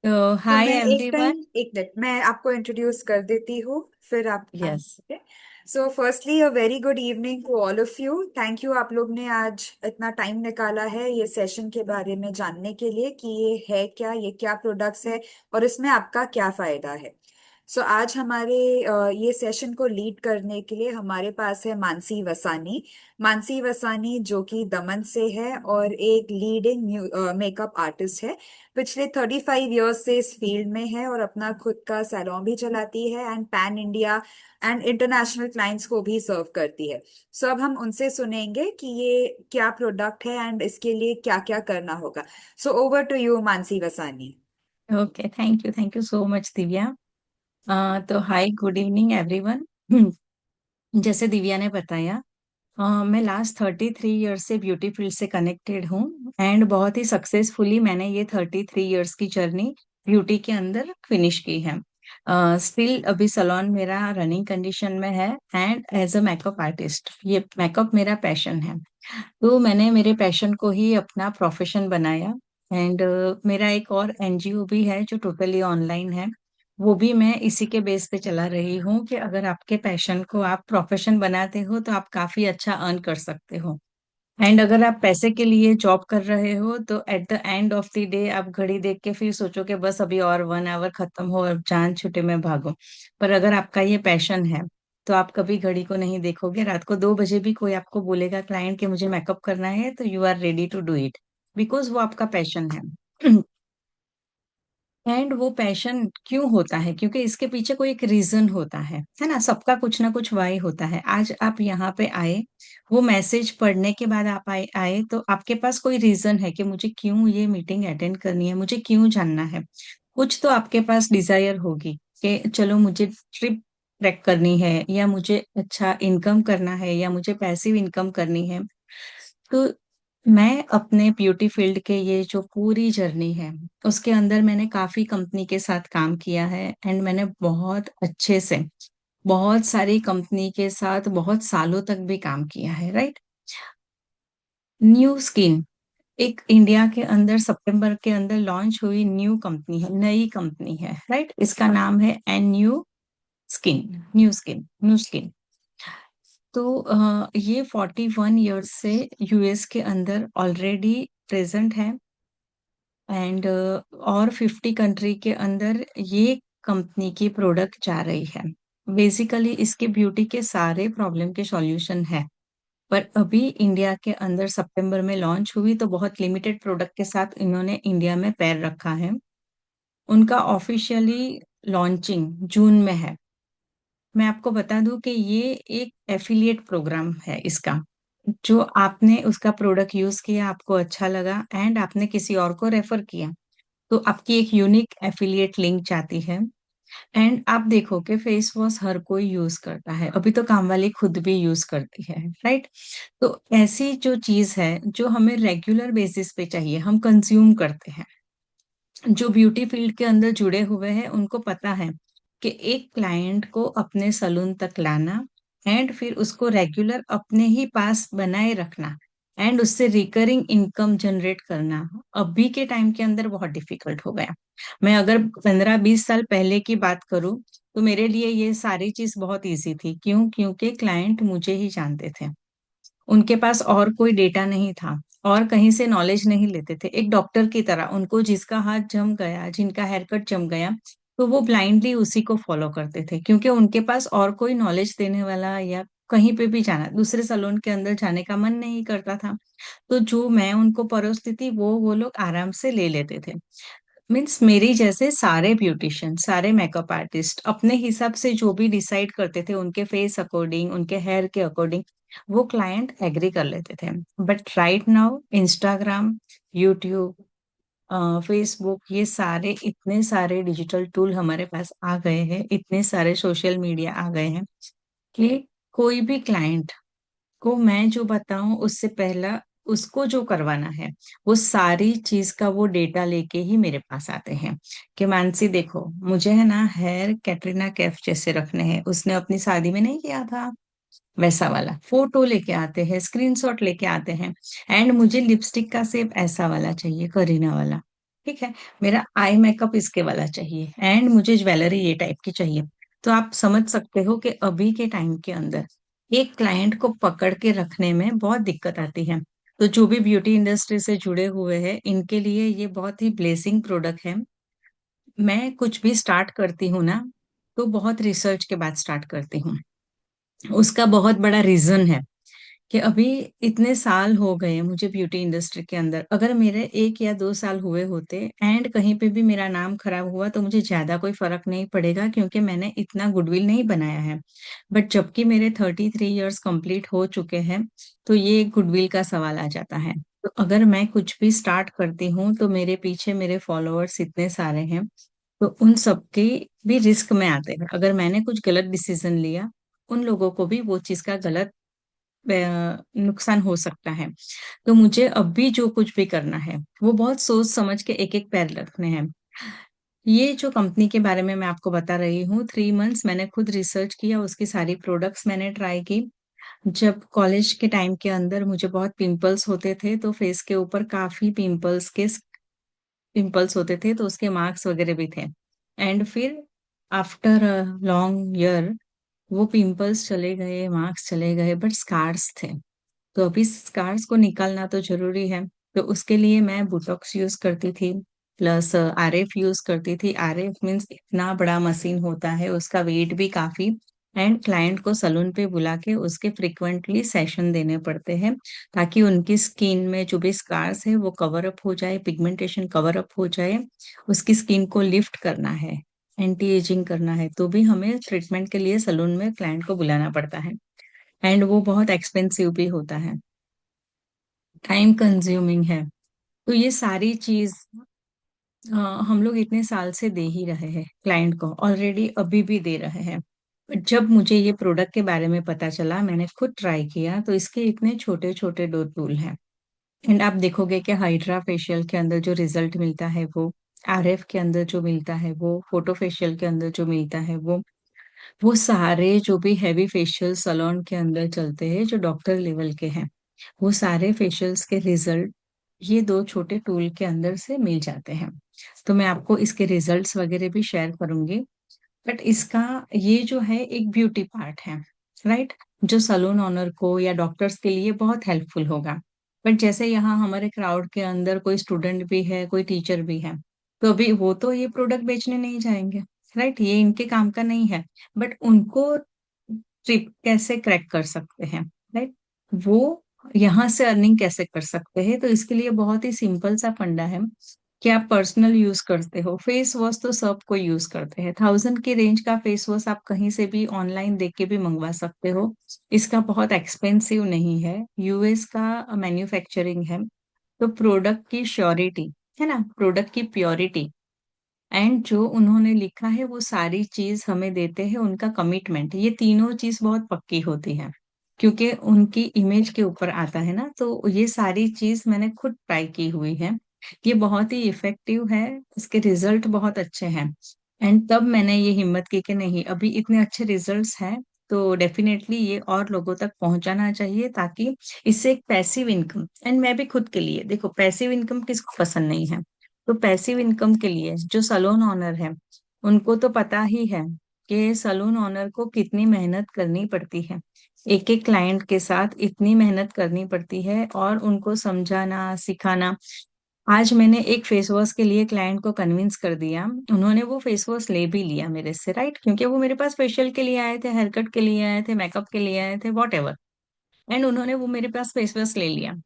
तो तो हाय मैं एक टाइम, एवरीवन। एक मिनट, मैं आपको इंट्रोड्यूस कर देती हूँ, फिर आप यस। आएंगे। So firstly a very good evening to all of you. Thank you, आप लोग ने आज इतना टाइम निकाला है ये सेशन के बारे में जानने के लिए कि ये है क्या, ये क्या प्रोडक्ट्स है और इसमें आपका क्या फायदा है। सो आज हमारे ये सेशन को लीड करने के लिए हमारे पास है मानसी वसानी। मानसी वसानी जो कि दमन से है और एक लीडिंग मेकअप आर्टिस्ट है। पिछले 35 ईयर्स से इस फील्ड में है और अपना खुद का सैलून भी चलाती है and pan India and international clients को भी सर्व करती है। सो अब हम उनसे सुनेंगे कि ये क्या प्रोडक्ट है एंड इसके लिए क्या क्या करना होगा। So over to you Mansi Vasani. Okay, thank you so much Divya. तो हाय गुड इवनिंग एवरीवन। जैसे दिव्या ने बताया, मैं लास्ट 33 ईयर्स से ब्यूटी फील्ड से कनेक्टेड हूँ। एंड बहुत ही सक्सेसफुली मैंने ये 33 ईयर्स की जर्नी ब्यूटी के अंदर फिनिश की है। स्टिल अभी सलोन मेरा रनिंग कंडीशन में है। And as a makeup artist ये मेकअप मेरा पैशन है। तो मैंने मेरे पैशन को ही अपना प्रोफेशन बनाया। एंड मेरा एक और एनजीओ भी है जो टोटली ऑनलाइन है। वो भी मैं इसी के बेस पे चला रही हूँ कि अगर आपके पैशन को आप प्रोफेशन बनाते हो तो आप काफी अच्छा अर्न कर सकते हो। एंड अगर आप पैसे के लिए जॉब कर रहे हो तो at the end of the day आप घड़ी देख के फिर सोचो कि बस अभी और 1 आवर खत्म हो और जान छूटे में भागो। पर अगर आपका ये पैशन है तो आप कभी घड़ी को नहीं देखोगे। रात को 2 बजे भी कोई आपको बोलेगा क्लाइंट कि मुझे मेकअप करना है तो you are ready to do it, because वो आपका पैशन है। एंड वो पैशन क्यों होता है? क्योंकि इसके पीछे कोई एक रीजन होता है ना। सबका कुछ ना कुछ वाई होता है। आज आप यहाँ पे आए, वो मैसेज पढ़ने के बाद आप आए तो आपके पास कोई रीजन है कि मुझे क्यों ये मीटिंग अटेंड करनी है, मुझे क्यों जानना है। कुछ तो आपके पास डिजायर होगी कि चलो मुझे ट्रिप ट्रैक करनी है, या मुझे अच्छा इनकम करना है, या मुझे पैसिव इनकम करनी है। तो मैं अपने ब्यूटी फील्ड के ये जो पूरी जर्नी है उसके अंदर मैंने काफी कंपनी के साथ काम किया है। एंड मैंने बहुत अच्छे से बहुत सारी कंपनी के साथ बहुत सालों तक भी काम किया है, राइट। न्यू स्किन एक इंडिया के अंदर सितंबर के अंदर लॉन्च हुई न्यू कंपनी है, नई कंपनी है, राइट। इसका नाम है एन न्यू स्किन। तो ये 41 ईयर्स से यूएस के अंदर ऑलरेडी प्रेजेंट है। एंड और 50 कंट्री के अंदर ये कंपनी की प्रोडक्ट जा रही है। बेसिकली इसके ब्यूटी के सारे प्रॉब्लम के सॉल्यूशन है। पर अभी इंडिया के अंदर सितंबर में लॉन्च हुई तो बहुत लिमिटेड प्रोडक्ट के साथ इन्होंने इंडिया में पैर रखा है। उनका ऑफिशियली लॉन्चिंग जून में है। मैं आपको बता दूं कि ये एक एफिलिएट प्रोग्राम है इसका। जो आपने उसका प्रोडक्ट यूज किया, आपको अच्छा लगा एंड आपने किसी और को रेफर किया, तो आपकी एक यूनिक एफिलिएट लिंक जाती है। एंड आप देखो कि फेस वॉश हर कोई यूज करता है, अभी तो काम वाली खुद भी यूज करती है, राइट। तो ऐसी जो चीज है जो हमें रेगुलर बेसिस पे चाहिए, हम कंज्यूम करते हैं। जो ब्यूटी फील्ड के अंदर जुड़े हुए हैं उनको पता है कि एक क्लाइंट को अपने सलून तक लाना एंड फिर उसको रेगुलर अपने ही पास बनाए रखना एंड उससे रिकरिंग इनकम जनरेट करना अभी के टाइम के अंदर बहुत डिफिकल्ट हो गया। मैं अगर 15-20 साल पहले की बात करूं तो मेरे लिए ये सारी चीज बहुत इजी थी। क्यों? क्योंकि क्लाइंट मुझे ही जानते थे। उनके पास और कोई डेटा नहीं था और कहीं से नॉलेज नहीं लेते थे। एक डॉक्टर की तरह उनको जिसका हाथ जम गया, जिनका हेयर कट जम गया, तो वो ब्लाइंडली उसी को फॉलो करते थे, क्योंकि उनके पास और कोई नॉलेज देने वाला या कहीं पे भी जाना, दूसरे सैलून के अंदर जाने का मन नहीं करता था। तो जो मैं उनको परोसती थी वो लोग आराम से ले लेते थे। मीन्स मेरी जैसे सारे ब्यूटिशियन, सारे मेकअप आर्टिस्ट अपने हिसाब से जो भी डिसाइड करते थे, उनके फेस अकॉर्डिंग, उनके हेयर के अकॉर्डिंग, वो क्लाइंट एग्री कर लेते थे। But right now Instagram, YouTube, Facebook, ये सारे इतने सारे डिजिटल टूल हमारे पास आ गए हैं, इतने सारे सोशल मीडिया आ गए हैं कि कोई भी क्लाइंट को मैं जो बताऊं उससे पहला उसको जो करवाना है वो सारी चीज का वो डेटा लेके ही मेरे पास आते हैं कि मानसी देखो, मुझे है ना हेयर कैटरीना कैफ जैसे रखने हैं, उसने अपनी शादी में नहीं किया था वैसा वाला फोटो लेके आते हैं, स्क्रीनशॉट लेके आते हैं। एंड मुझे लिपस्टिक का शेप ऐसा वाला चाहिए, करीना वाला। ठीक है। मेरा आई मेकअप इसके वाला चाहिए एंड मुझे ज्वेलरी ये टाइप की चाहिए। तो आप समझ सकते हो कि अभी के टाइम के अंदर एक क्लाइंट को पकड़ के रखने में बहुत दिक्कत आती है। तो जो भी ब्यूटी इंडस्ट्री से जुड़े हुए हैं इनके लिए ये बहुत ही ब्लेसिंग प्रोडक्ट है। मैं कुछ भी स्टार्ट करती हूँ ना, तो बहुत रिसर्च के बाद स्टार्ट करती हूँ। उसका बहुत बड़ा रीजन है कि अभी इतने साल हो गए मुझे ब्यूटी इंडस्ट्री के अंदर। अगर मेरे 1 या 2 साल हुए होते एंड कहीं पे भी मेरा नाम खराब हुआ तो मुझे ज्यादा कोई फर्क नहीं पड़ेगा, क्योंकि मैंने इतना गुडविल नहीं बनाया है। बट जबकि मेरे 33 इयर्स कंप्लीट हो चुके हैं, तो ये एक गुडविल का सवाल आ जाता है। तो अगर मैं कुछ भी स्टार्ट करती हूँ तो मेरे पीछे मेरे फॉलोअर्स इतने सारे हैं, तो उन सबके भी रिस्क में आते हैं। अगर मैंने कुछ गलत डिसीजन लिया, उन लोगों को भी वो चीज का गलत नुकसान हो सकता है। तो मुझे अब भी जो कुछ भी करना है वो बहुत सोच समझ के एक एक पैर रखने हैं। ये जो कंपनी के बारे में मैं आपको बता रही हूँ, 3 मंथ्स मैंने खुद रिसर्च किया, उसकी सारी प्रोडक्ट्स मैंने ट्राई की। जब कॉलेज के टाइम के अंदर मुझे बहुत पिंपल्स होते थे, तो फेस के ऊपर काफी पिंपल्स होते थे, तो उसके मार्क्स वगैरह भी थे। एंड फिर आफ्टर अ लॉन्ग ईयर वो पिंपल्स चले गए, मार्क्स चले गए, बट स्कार्स थे। तो अभी स्कार्स को निकालना तो जरूरी है। तो उसके लिए मैं बोटॉक्स यूज करती थी, प्लस आरएफ यूज करती थी। आरएफ मीन्स इतना बड़ा मशीन होता है, उसका वेट भी काफी। एंड क्लाइंट को सलून पे बुला के उसके फ्रिक्वेंटली सेशन देने पड़ते हैं, ताकि उनकी स्किन में जो भी स्कार्स है वो कवर अप हो जाए, पिगमेंटेशन कवर अप हो जाए। उसकी स्किन को लिफ्ट करना है, एंटी एजिंग करना है, तो भी हमें ट्रीटमेंट के लिए सलून में क्लाइंट को बुलाना पड़ता है। एंड वो बहुत एक्सपेंसिव भी होता है, टाइम कंज्यूमिंग है। तो ये सारी चीज हम लोग इतने साल से दे ही रहे हैं क्लाइंट को, ऑलरेडी अभी भी दे रहे हैं। But जब मुझे ये प्रोडक्ट के बारे में पता चला, मैंने खुद ट्राई किया, तो इसके इतने छोटे छोटे दो टूल हैं। एंड आप देखोगे कि हाइड्रा फेशियल के अंदर जो रिजल्ट मिलता है वो, आरएफ के अंदर जो मिलता है वो, फोटो फेशियल के अंदर जो मिलता है वो सारे जो भी हैवी फेशियल सलोन के अंदर चलते हैं जो डॉक्टर लेवल के हैं, वो सारे फेशियल्स के रिजल्ट ये दो छोटे टूल के अंदर से मिल जाते हैं। तो मैं आपको इसके रिजल्ट्स वगैरह भी शेयर करूंगी। बट इसका ये जो है एक ब्यूटी पार्ट है, राइट, जो सलून ओनर को या डॉक्टर्स के लिए बहुत हेल्पफुल होगा। बट जैसे यहाँ हमारे क्राउड के अंदर कोई स्टूडेंट भी है, कोई टीचर भी है, तो अभी वो तो ये प्रोडक्ट बेचने नहीं जाएंगे, राइट, ये इनके काम का नहीं है। बट उनको ट्रिप कैसे क्रैक कर सकते हैं, राइट, वो यहाँ से अर्निंग कैसे कर सकते हैं, तो इसके लिए बहुत ही सिंपल सा फंडा है कि आप पर्सनल यूज करते हो। फेस वॉश तो सब कोई यूज करते हैं, 1000 की रेंज का फेस वॉश आप कहीं से भी ऑनलाइन देख के भी मंगवा सकते हो। इसका बहुत एक्सपेंसिव नहीं है, यूएस का मैन्युफैक्चरिंग है। तो प्रोडक्ट की श्योरिटी है ना, प्रोडक्ट की प्योरिटी एंड जो उन्होंने लिखा है वो सारी चीज हमें देते हैं, उनका कमिटमेंट, ये तीनों चीज बहुत पक्की होती है, क्योंकि उनकी इमेज के ऊपर आता है ना। तो ये सारी चीज मैंने खुद ट्राई की हुई है, ये बहुत ही इफेक्टिव है, इसके रिजल्ट बहुत अच्छे हैं। एंड तब मैंने ये हिम्मत की कि नहीं, अभी इतने अच्छे रिजल्ट्स हैं, तो डेफिनेटली ये और लोगों तक पहुंचाना चाहिए, ताकि इससे एक पैसिव इनकम। एंड मैं भी खुद के लिए, देखो पैसिव इनकम किसको पसंद नहीं है। तो पैसिव इनकम के लिए जो सैलून ओनर है, उनको तो पता ही है कि सैलून ओनर को कितनी मेहनत करनी पड़ती है, एक एक क्लाइंट के साथ इतनी मेहनत करनी पड़ती है, और उनको समझाना सिखाना। आज मैंने एक फेस वॉश के लिए क्लाइंट को कन्विंस कर दिया, उन्होंने वो फेस वॉश ले भी लिया मेरे से, राइट, क्योंकि वो मेरे पास फेशियल के लिए आए थे, हेयर कट के लिए आए थे, मेकअप के लिए आए थे, वॉट एवर। एंड उन्होंने वो मेरे पास फेस वॉश ले लिया।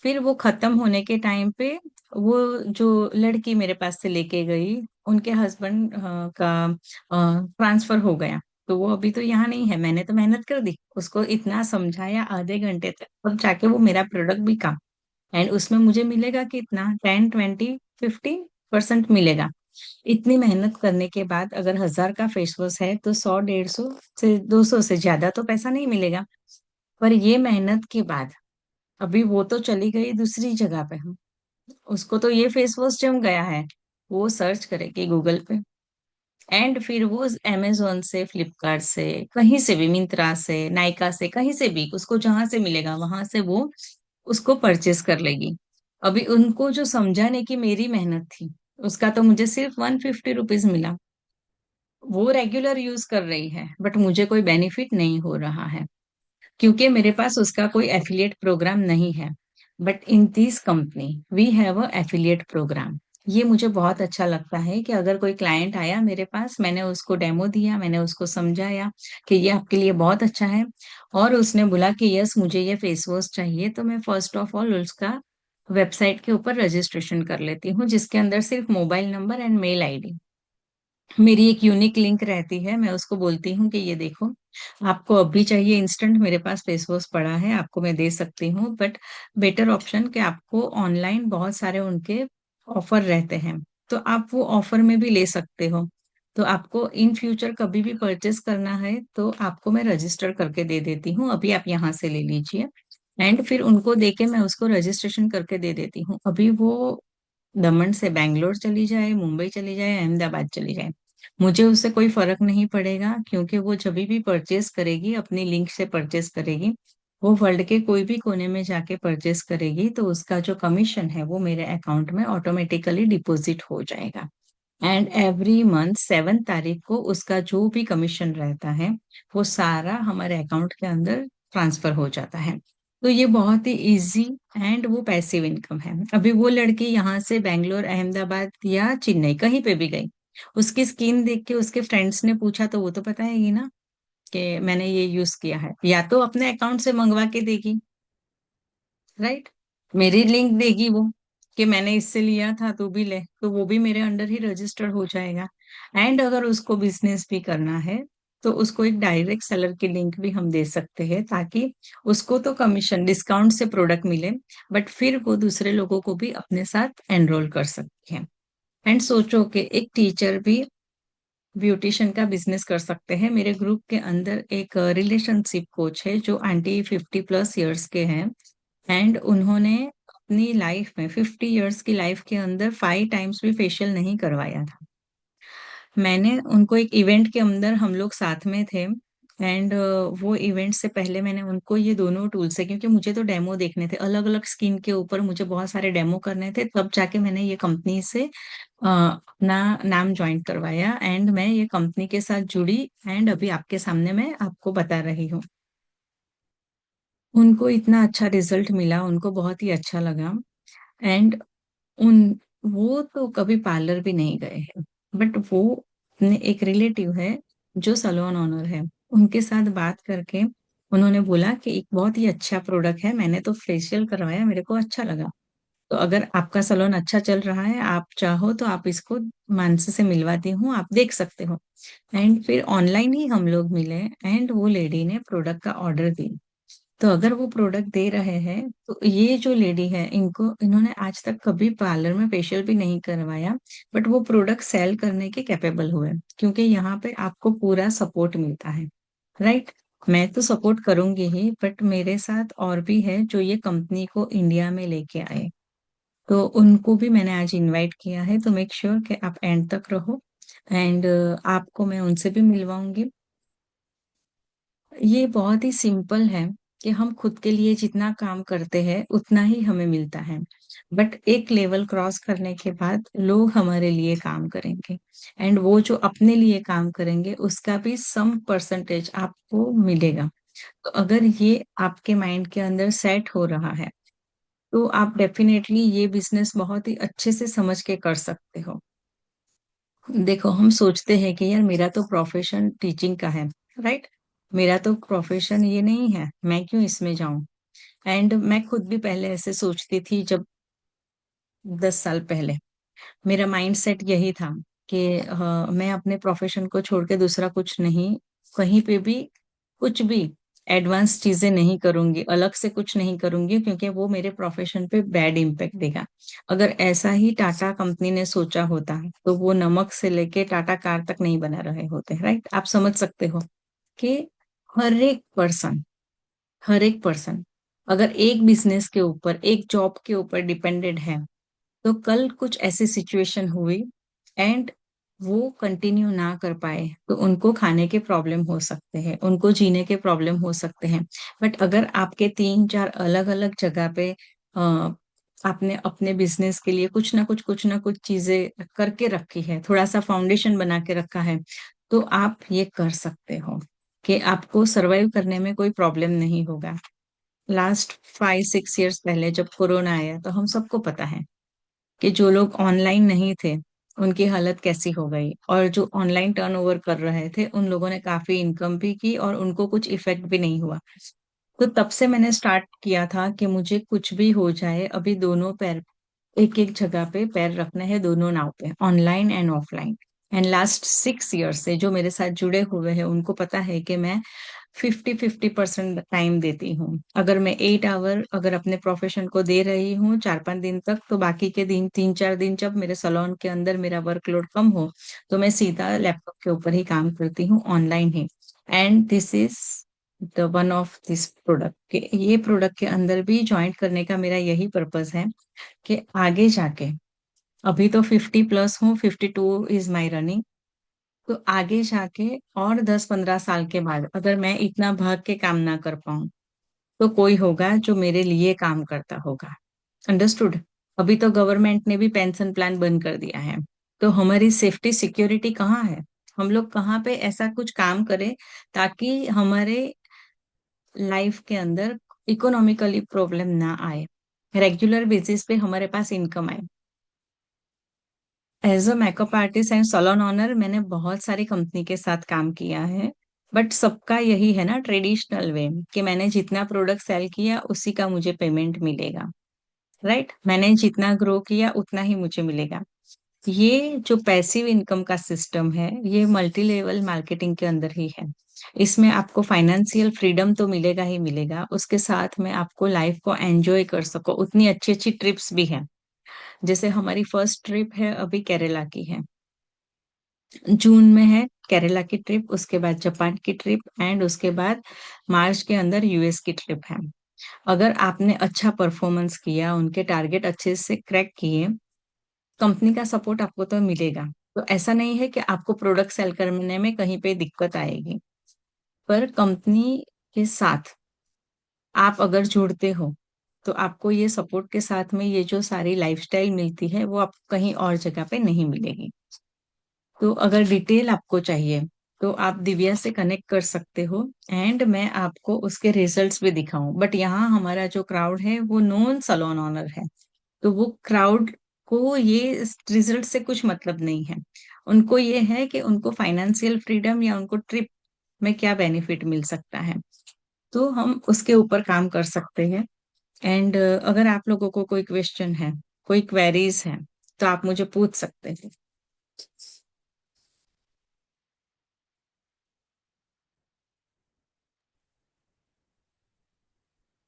फिर वो खत्म होने के टाइम पे वो जो लड़की मेरे पास से लेके गई, उनके हस्बैंड का ट्रांसफर हो गया। तो वो अभी तो यहाँ नहीं है, मैंने तो मेहनत कर दी, उसको इतना समझाया आधे घंटे तक, अब जाके वो मेरा प्रोडक्ट भी काम। एंड उसमें मुझे मिलेगा कितना, 10, 20, 50% मिलेगा। इतनी मेहनत करने के बाद अगर 1000 का फेस वॉश है, तो 100, 150 से 200 से ज्यादा तो पैसा नहीं मिलेगा। पर ये मेहनत के बाद, अभी वो तो चली गई दूसरी जगह पे, हम उसको तो ये फेस वॉश जम गया है, वो सर्च करेगी गूगल पे, एंड फिर वो अमेजोन से, फ्लिपकार्ट से, कहीं से भी, मिंत्रा से, नायका से, कहीं से भी उसको जहां से मिलेगा वहां से वो उसको परचेस कर लेगी। अभी उनको जो समझाने की मेरी मेहनत थी, उसका तो मुझे सिर्फ 150 रुपीज मिला। वो रेगुलर यूज कर रही है बट मुझे कोई बेनिफिट नहीं हो रहा है, क्योंकि मेरे पास उसका कोई एफिलिएट प्रोग्राम नहीं है। But in this company we have a affiliate programme. ये मुझे बहुत अच्छा लगता है कि अगर कोई क्लाइंट आया मेरे पास, मैंने उसको डेमो दिया, मैंने उसको समझाया कि ये आपके लिए बहुत अच्छा है, और उसने बोला कि यस मुझे ये फेस वॉश चाहिए, तो मैं फर्स्ट ऑफ ऑल उसका वेबसाइट के ऊपर रजिस्ट्रेशन कर लेती हूँ, जिसके अंदर सिर्फ mobile number and mail ID, मेरी एक यूनिक लिंक रहती है। मैं उसको बोलती हूँ कि ये देखो, आपको अभी चाहिए इंस्टेंट, मेरे पास फेस वॉश पड़ा है, आपको मैं दे सकती हूँ, बट बेटर ऑप्शन कि आपको ऑनलाइन बहुत सारे उनके ऑफर रहते हैं, तो आप वो ऑफर में भी ले सकते हो। तो आपको इन फ्यूचर कभी भी परचेस करना है तो आपको मैं रजिस्टर करके दे देती हूँ, अभी आप यहाँ से ले लीजिए। एंड फिर उनको देके मैं उसको रजिस्ट्रेशन करके दे देती हूँ। अभी वो दमन से बैंगलोर चली जाए, मुंबई चली जाए, अहमदाबाद चली जाए, मुझे उससे कोई फर्क नहीं पड़ेगा, क्योंकि वो जब भी परचेस करेगी अपनी लिंक से परचेस करेगी, वो वर्ल्ड के कोई भी कोने में जाके परचेस करेगी, तो उसका जो कमीशन है वो मेरे अकाउंट में ऑटोमेटिकली डिपॉजिट हो जाएगा। एंड एवरी मंथ 7 तारीख को उसका जो भी कमीशन रहता है वो सारा हमारे अकाउंट के अंदर ट्रांसफर हो जाता है। तो ये बहुत ही इजी एंड वो पैसिव इनकम है। अभी वो लड़की यहाँ से बेंगलोर, अहमदाबाद या चेन्नई कहीं पे भी गई, उसकी स्किन देख के उसके फ्रेंड्स ने पूछा तो वो तो बताएगी ना कि मैंने ये यूज किया है, या तो अपने अकाउंट से मंगवा के देगी, राइट, मेरी लिंक देगी वो कि मैंने इससे लिया था तू भी ले, तो वो भी मेरे अंडर ही रजिस्टर्ड हो जाएगा। एंड अगर उसको बिजनेस भी करना है तो उसको एक डायरेक्ट सेलर की लिंक भी हम दे सकते हैं, ताकि उसको तो कमीशन डिस्काउंट से प्रोडक्ट मिले, बट फिर वो दूसरे लोगों को भी अपने साथ एनरोल कर सकते हैं। एंड सोचो कि एक टीचर भी ब्यूटिशियन का बिजनेस कर सकते हैं। मेरे ग्रुप के अंदर एक रिलेशनशिप कोच है जो आंटी 50+ इयर्स के हैं, एंड उन्होंने अपनी लाइफ में 50 इयर्स की लाइफ के अंदर 5 टाइम्स भी फेशियल नहीं करवाया था। मैंने उनको एक इवेंट के अंदर हम लोग साथ में थे, एंड वो इवेंट से पहले मैंने उनको ये दोनों टूल से, क्योंकि मुझे तो डेमो देखने थे अलग अलग स्किन के ऊपर, मुझे बहुत सारे डेमो करने थे, तब जाके मैंने ये कंपनी से अपना नाम ज्वाइन करवाया, एंड मैं ये कंपनी के साथ जुड़ी, एंड अभी आपके सामने मैं आपको बता रही हूँ। उनको इतना अच्छा रिजल्ट मिला, उनको बहुत ही अच्छा लगा। एंड उन वो तो कभी पार्लर भी नहीं गए हैं, बट वो अपने एक रिलेटिव है जो सलोन ओनर है, उनके साथ बात करके उन्होंने बोला कि एक बहुत ही अच्छा प्रोडक्ट है, मैंने तो फेशियल करवाया, मेरे को अच्छा लगा, तो अगर आपका सलोन अच्छा चल रहा है, आप चाहो तो आप इसको मानसी से मिलवाती हूँ, आप देख सकते हो। एंड फिर ऑनलाइन ही हम लोग मिले, एंड वो लेडी ने प्रोडक्ट का ऑर्डर दी। तो अगर वो प्रोडक्ट दे रहे हैं तो ये जो लेडी है, इनको इन्होंने आज तक कभी पार्लर में फेशियल भी नहीं करवाया, बट वो प्रोडक्ट सेल करने के कैपेबल हुए, क्योंकि यहाँ पे आपको पूरा सपोर्ट मिलता है, राइट। मैं तो सपोर्ट करूंगी ही, बट मेरे साथ और भी है जो ये कंपनी को इंडिया में लेके आए, तो उनको भी मैंने आज इनवाइट किया है, तो मेक श्योर कि आप एंड तक रहो, एंड आपको मैं उनसे भी मिलवाऊंगी। ये बहुत ही सिंपल है कि हम खुद के लिए जितना काम करते हैं उतना ही हमें मिलता है, बट एक लेवल क्रॉस करने के बाद लोग हमारे लिए काम करेंगे, एंड वो जो अपने लिए काम करेंगे उसका भी सम परसेंटेज आपको मिलेगा। तो अगर ये आपके माइंड के अंदर सेट हो रहा है तो आप डेफिनेटली ये बिजनेस बहुत ही अच्छे से समझ के कर सकते हो। देखो, हम सोचते हैं कि यार मेरा तो प्रोफेशन टीचिंग का है, राइट, मेरा तो प्रोफेशन ये नहीं है, मैं क्यों इसमें जाऊं। एंड मैं खुद भी पहले ऐसे सोचती थी, जब 10 साल पहले मेरा माइंड सेट यही था कि मैं अपने प्रोफेशन को छोड़ के दूसरा कुछ नहीं, कहीं पे भी कुछ भी एडवांस चीजें नहीं करूंगी, अलग से कुछ नहीं करूंगी, क्योंकि वो मेरे प्रोफेशन पे बैड इम्पेक्ट देगा। अगर ऐसा ही टाटा कंपनी ने सोचा होता तो वो नमक से लेके टाटा कार तक नहीं बना रहे होते, राइट। आप समझ सकते हो कि हर एक पर्सन हर एक पर्सन अगर एक बिजनेस के ऊपर, एक जॉब के ऊपर डिपेंडेड है, तो कल कुछ ऐसी सिचुएशन हुई एंड वो कंटिन्यू ना कर पाए, तो उनको खाने के प्रॉब्लम हो सकते हैं, उनको जीने के प्रॉब्लम हो सकते हैं। बट अगर आपके 3 4 अलग अलग जगह पे आपने अपने बिजनेस के लिए कुछ ना कुछ चीजें करके रखी है, थोड़ा सा फाउंडेशन बना के रखा है, तो आप ये कर सकते हो कि आपको सरवाइव करने में कोई प्रॉब्लम नहीं होगा। लास्ट 5-6 इयर्स पहले जब कोरोना आया तो हम सबको पता है कि जो लोग ऑनलाइन नहीं थे उनकी हालत कैसी हो गई, और जो ऑनलाइन टर्नओवर कर रहे थे उन लोगों ने काफी इनकम भी की और उनको कुछ इफेक्ट भी नहीं हुआ। तो तब से मैंने स्टार्ट किया था कि मुझे कुछ भी हो जाए, अभी दोनों पैर, एक एक जगह पे पैर रखने हैं, दोनों नाव पे, online and offline. And last 6 years से जो मेरे साथ जुड़े हुए हैं उनको पता है कि मैं 50-50% टाइम देती हूँ। अगर मैं 8 आवर अगर अपने प्रोफेशन को दे रही हूँ 4-5 दिन तक, तो बाकी के दिन 3-4 दिन जब मेरे सलोन के अंदर मेरा वर्कलोड कम हो तो मैं सीधा लैपटॉप के ऊपर ही काम करती हूँ, online he. And this is the one of this product के, ये प्रोडक्ट के अंदर भी ज्वाइंट करने का मेरा यही पर्पस है कि आगे जाके, अभी तो 50 प्लस हूँ, 52 इज माई रनिंग, तो आगे जाके और 10-15 साल के बाद अगर मैं इतना भाग के काम ना कर पाऊं तो कोई होगा जो मेरे लिए काम करता होगा। अंडरस्टूड? अभी तो गवर्नमेंट ने भी पेंशन प्लान बंद कर दिया है, तो हमारी सेफ्टी सिक्योरिटी कहाँ है? हम लोग कहाँ पे ऐसा कुछ काम करें ताकि हमारे लाइफ के अंदर इकोनॉमिकली प्रॉब्लम ना आए, रेगुलर बेसिस पे हमारे पास इनकम आए। As a makeup artist and salon owner मैंने बहुत सारी कंपनी के साथ काम किया है, बट सबका यही है ना ट्रेडिशनल वे, कि मैंने जितना प्रोडक्ट सेल किया उसी का मुझे पेमेंट मिलेगा, राइट? मैंने जितना ग्रो किया उतना ही मुझे मिलेगा। ये जो पैसिव इनकम का सिस्टम है ये मल्टी लेवल मार्केटिंग के अंदर ही है। इसमें आपको फाइनेंशियल फ्रीडम तो मिलेगा ही मिलेगा, उसके साथ में आपको लाइफ को एंजॉय कर सको उतनी अच्छी अच्छी ट्रिप्स भी है। जैसे हमारी फर्स्ट ट्रिप है अभी केरला की है, जून में है केरला की ट्रिप, उसके बाद जापान की ट्रिप, एंड उसके बाद मार्च के अंदर यूएस की ट्रिप है। अगर आपने अच्छा परफॉर्मेंस किया, उनके टारगेट अच्छे से क्रैक किए, कंपनी का सपोर्ट आपको तो मिलेगा। तो ऐसा नहीं है कि आपको प्रोडक्ट सेल करने में कहीं पे दिक्कत आएगी, पर कंपनी के साथ आप अगर जुड़ते हो तो आपको ये सपोर्ट के साथ में ये जो सारी लाइफस्टाइल मिलती है वो आपको कहीं और जगह पे नहीं मिलेगी। तो अगर डिटेल आपको चाहिए तो आप दिव्या से कनेक्ट कर सकते हो, एंड मैं आपको उसके रिजल्ट्स भी दिखाऊं। बट यहाँ हमारा जो क्राउड है वो नॉन सलोन ऑनर है, तो वो क्राउड को ये रिजल्ट से कुछ मतलब नहीं है। उनको ये है कि उनको फाइनेंशियल फ्रीडम या उनको ट्रिप में क्या बेनिफिट मिल सकता है, तो हम उसके ऊपर काम कर सकते हैं। एंड अगर आप लोगों को कोई क्वेश्चन है, कोई क्वेरीज है, तो आप मुझे पूछ सकते हैं।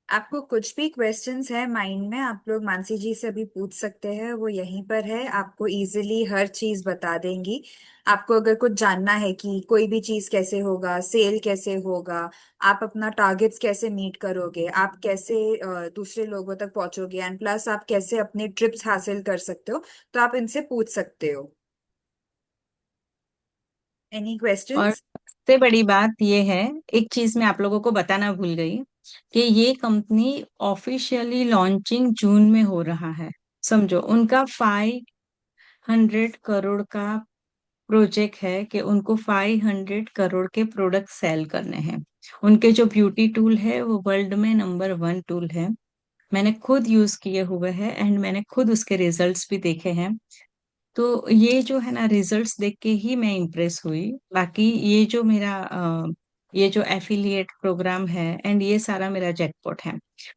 आपको कुछ भी क्वेश्चंस है माइंड में, आप लोग मानसी जी से भी पूछ सकते हैं, वो यहीं पर है, आपको इजीली हर चीज बता देंगी। आपको अगर कुछ जानना है कि कोई भी चीज कैसे होगा, सेल कैसे होगा, आप अपना टारगेट्स कैसे मीट करोगे, आप कैसे दूसरे लोगों तक पहुंचोगे, एंड प्लस आप कैसे अपने ट्रिप्स हासिल कर सकते हो, तो आप इनसे पूछ सकते हो। एनी और क्वेश्चंस? सबसे बड़ी बात यह है, एक चीज मैं आप लोगों को बताना भूल गई, कि ये कंपनी ऑफिशियली लॉन्चिंग जून में हो रहा है। समझो, उनका 500 करोड़ का प्रोजेक्ट है कि उनको 500 करोड़ के प्रोडक्ट सेल करने हैं। उनके जो ब्यूटी टूल है वो वर्ल्ड में नंबर 1 टूल है। मैंने खुद यूज किए हुए हैं एंड मैंने खुद उसके रिजल्ट्स भी देखे हैं। तो ये जो है ना, रिजल्ट्स देख के ही मैं इम्प्रेस हुई। बाकी ये जो मेरा ये जो एफिलिएट प्रोग्राम है एंड ये सारा मेरा जैकपॉट है।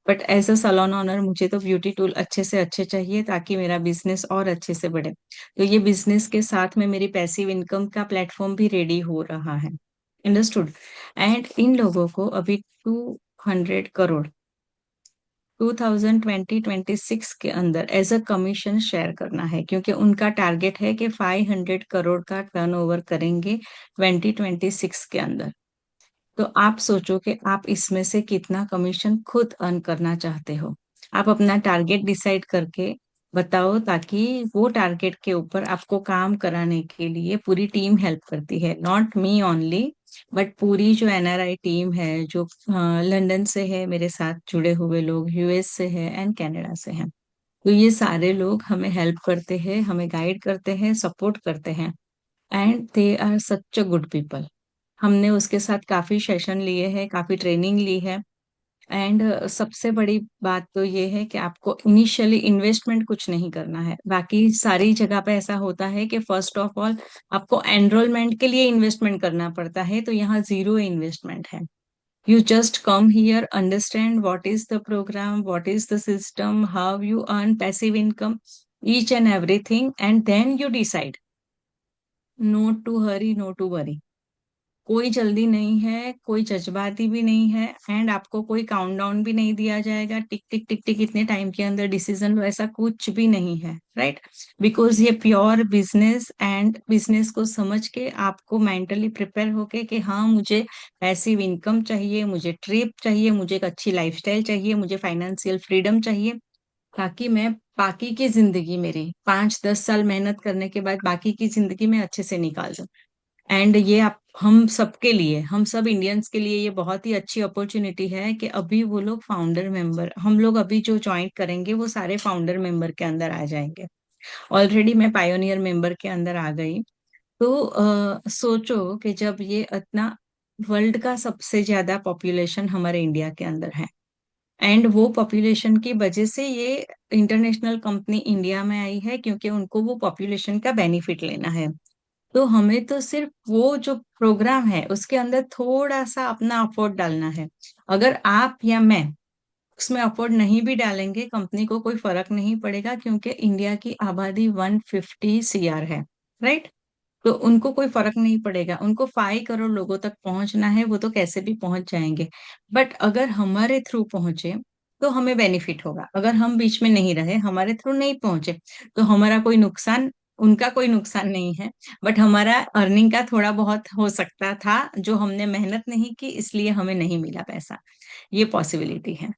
But as a salon owner मुझे तो ब्यूटी टूल अच्छे से अच्छे चाहिए ताकि मेरा बिजनेस और अच्छे से बढ़े। तो ये बिजनेस के साथ में मेरी पैसिव इनकम का प्लेटफॉर्म भी रेडी हो रहा है। अंडरस्टूड? एंड इन लोगों को अभी 200 करोड़ 2020-26 के अंदर एज अ कमीशन शेयर करना है, क्योंकि उनका टारगेट है कि 500 करोड़ का टर्नओवर करेंगे 2026 के अंदर। तो आप सोचो कि आप इसमें से कितना कमीशन खुद अर्न करना चाहते हो। आप अपना टारगेट डिसाइड करके बताओ, ताकि वो टारगेट के ऊपर आपको काम कराने के लिए पूरी टीम हेल्प करती है, नॉट मी ओनली, बट पूरी जो एनआरआई टीम है, जो लंदन से है, मेरे साथ जुड़े हुए लोग यूएस से है एंड कनाडा से हैं। तो ये सारे लोग हमें हेल्प करते हैं, हमें गाइड करते हैं, सपोर्ट करते हैं, and they are such a good people. हमने उसके साथ काफी सेशन लिए हैं, काफी ट्रेनिंग ली है। एंड सबसे बड़ी बात तो ये है कि आपको इनिशियली इन्वेस्टमेंट कुछ नहीं करना है। बाकी सारी जगह पे ऐसा होता है कि फर्स्ट ऑफ ऑल आपको एनरोलमेंट के लिए इन्वेस्टमेंट करना पड़ता है, तो यहाँ जीरो इन्वेस्टमेंट है। You just come here, understand what is the program, what is the system, how you earn passive income, each and everything, and then you decide. Not to hurry, no to worry. कोई जल्दी नहीं है, कोई जज्बाती भी नहीं है, and आपको कोई काउंटडाउन भी नहीं दिया जाएगा, टिक टिक टिक टिक इतने टाइम के अंदर डिसीजन लो, ऐसा कुछ भी नहीं है, राइट? बिकॉज ये प्योर बिजनेस, एंड बिजनेस को समझ के आपको मेंटली प्रिपेयर होके कि हाँ मुझे पैसिव इनकम चाहिए, मुझे ट्रिप चाहिए, मुझे एक अच्छी लाइफस्टाइल चाहिए, मुझे फाइनेंशियल फ्रीडम चाहिए, ताकि मैं बाकी की जिंदगी मेरी 5-10 साल मेहनत करने के बाद बाकी की जिंदगी में अच्छे से निकाल दूं। एंड ये आप हम सबके लिए, हम सब इंडियंस के लिए ये बहुत ही अच्छी अपॉर्चुनिटी है कि अभी वो लोग फाउंडर मेंबर, हम लोग अभी जो ज्वाइन करेंगे वो सारे फाउंडर मेंबर के अंदर आ जाएंगे। ऑलरेडी मैं पायोनियर मेंबर के अंदर आ गई। तो सोचो कि जब ये इतना, वर्ल्ड का सबसे ज्यादा पॉपुलेशन हमारे इंडिया के अंदर है, एंड वो पॉपुलेशन की वजह से ये इंटरनेशनल कंपनी इंडिया में आई है, क्योंकि उनको वो पॉपुलेशन का बेनिफिट लेना है। तो हमें तो सिर्फ वो जो प्रोग्राम है उसके अंदर थोड़ा सा अपना अफोर्ट डालना है। अगर आप या मैं उसमें अफोर्ट नहीं भी डालेंगे, कंपनी को कोई फर्क नहीं पड़ेगा, क्योंकि इंडिया की आबादी 150 CR है, राइट? तो उनको कोई फर्क नहीं पड़ेगा, उनको 5 करोड़ लोगों तक पहुंचना है, वो तो कैसे भी पहुंच जाएंगे। बट अगर हमारे थ्रू पहुंचे तो हमें बेनिफिट होगा, अगर हम बीच में नहीं रहे, हमारे थ्रू नहीं पहुंचे, तो हमारा कोई नुकसान, उनका कोई नुकसान नहीं है। बट हमारा अर्निंग का थोड़ा बहुत हो सकता था, जो हमने मेहनत नहीं की इसलिए हमें नहीं मिला पैसा, ये पॉसिबिलिटी है।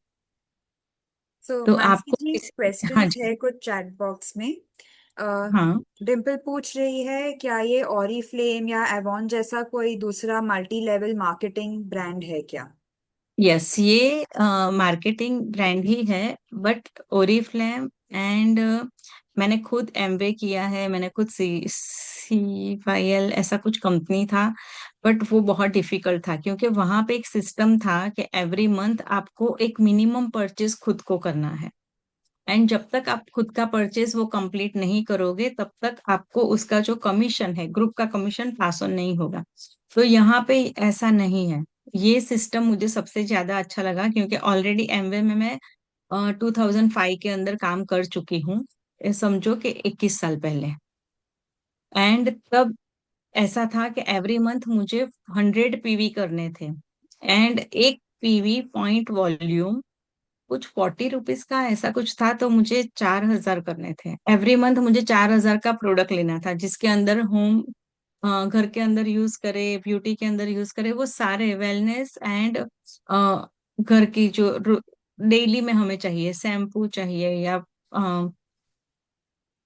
सो तो मानसी आपको जी, हाँ क्वेश्चंस जी। है कुछ चैट बॉक्स में। अ, हाँ। डिम्पल पूछ रही है, क्या ये ऑरिफ्लेम या एवॉन जैसा कोई दूसरा मल्टी लेवल मार्केटिंग ब्रांड है क्या? यस, ये मार्केटिंग ब्रांड ही है, बट ओरिफ्लेम एंड मैंने खुद एमवे किया है, मैंने खुद CFIL ऐसा कुछ कंपनी था। बट वो बहुत डिफिकल्ट था, क्योंकि वहां पे एक सिस्टम था कि एवरी मंथ आपको एक मिनिमम परचेज खुद को करना है, एंड जब तक आप खुद का परचेज वो कंप्लीट नहीं करोगे तब तक आपको उसका जो कमीशन है, ग्रुप का कमीशन पास ऑन नहीं होगा। तो यहाँ पे ऐसा नहीं है। ये सिस्टम मुझे सबसे ज्यादा अच्छा लगा, क्योंकि ऑलरेडी एमवे में मैं 2005 के अंदर काम कर चुकी हूँ, समझो कि 21 साल पहले। एंड तब ऐसा था कि एवरी मंथ मुझे 100 PV करने थे, एंड एक पीवी पॉइंट वॉल्यूम कुछ 40 रुपीज का ऐसा कुछ था, तो मुझे 4,000 करने थे एवरी मंथ। मुझे 4,000 का प्रोडक्ट लेना था, जिसके अंदर होम, घर के अंदर यूज करे, ब्यूटी के अंदर यूज करे, वो सारे वेलनेस एंड घर की जो डेली में हमें चाहिए, शैम्पू चाहिए या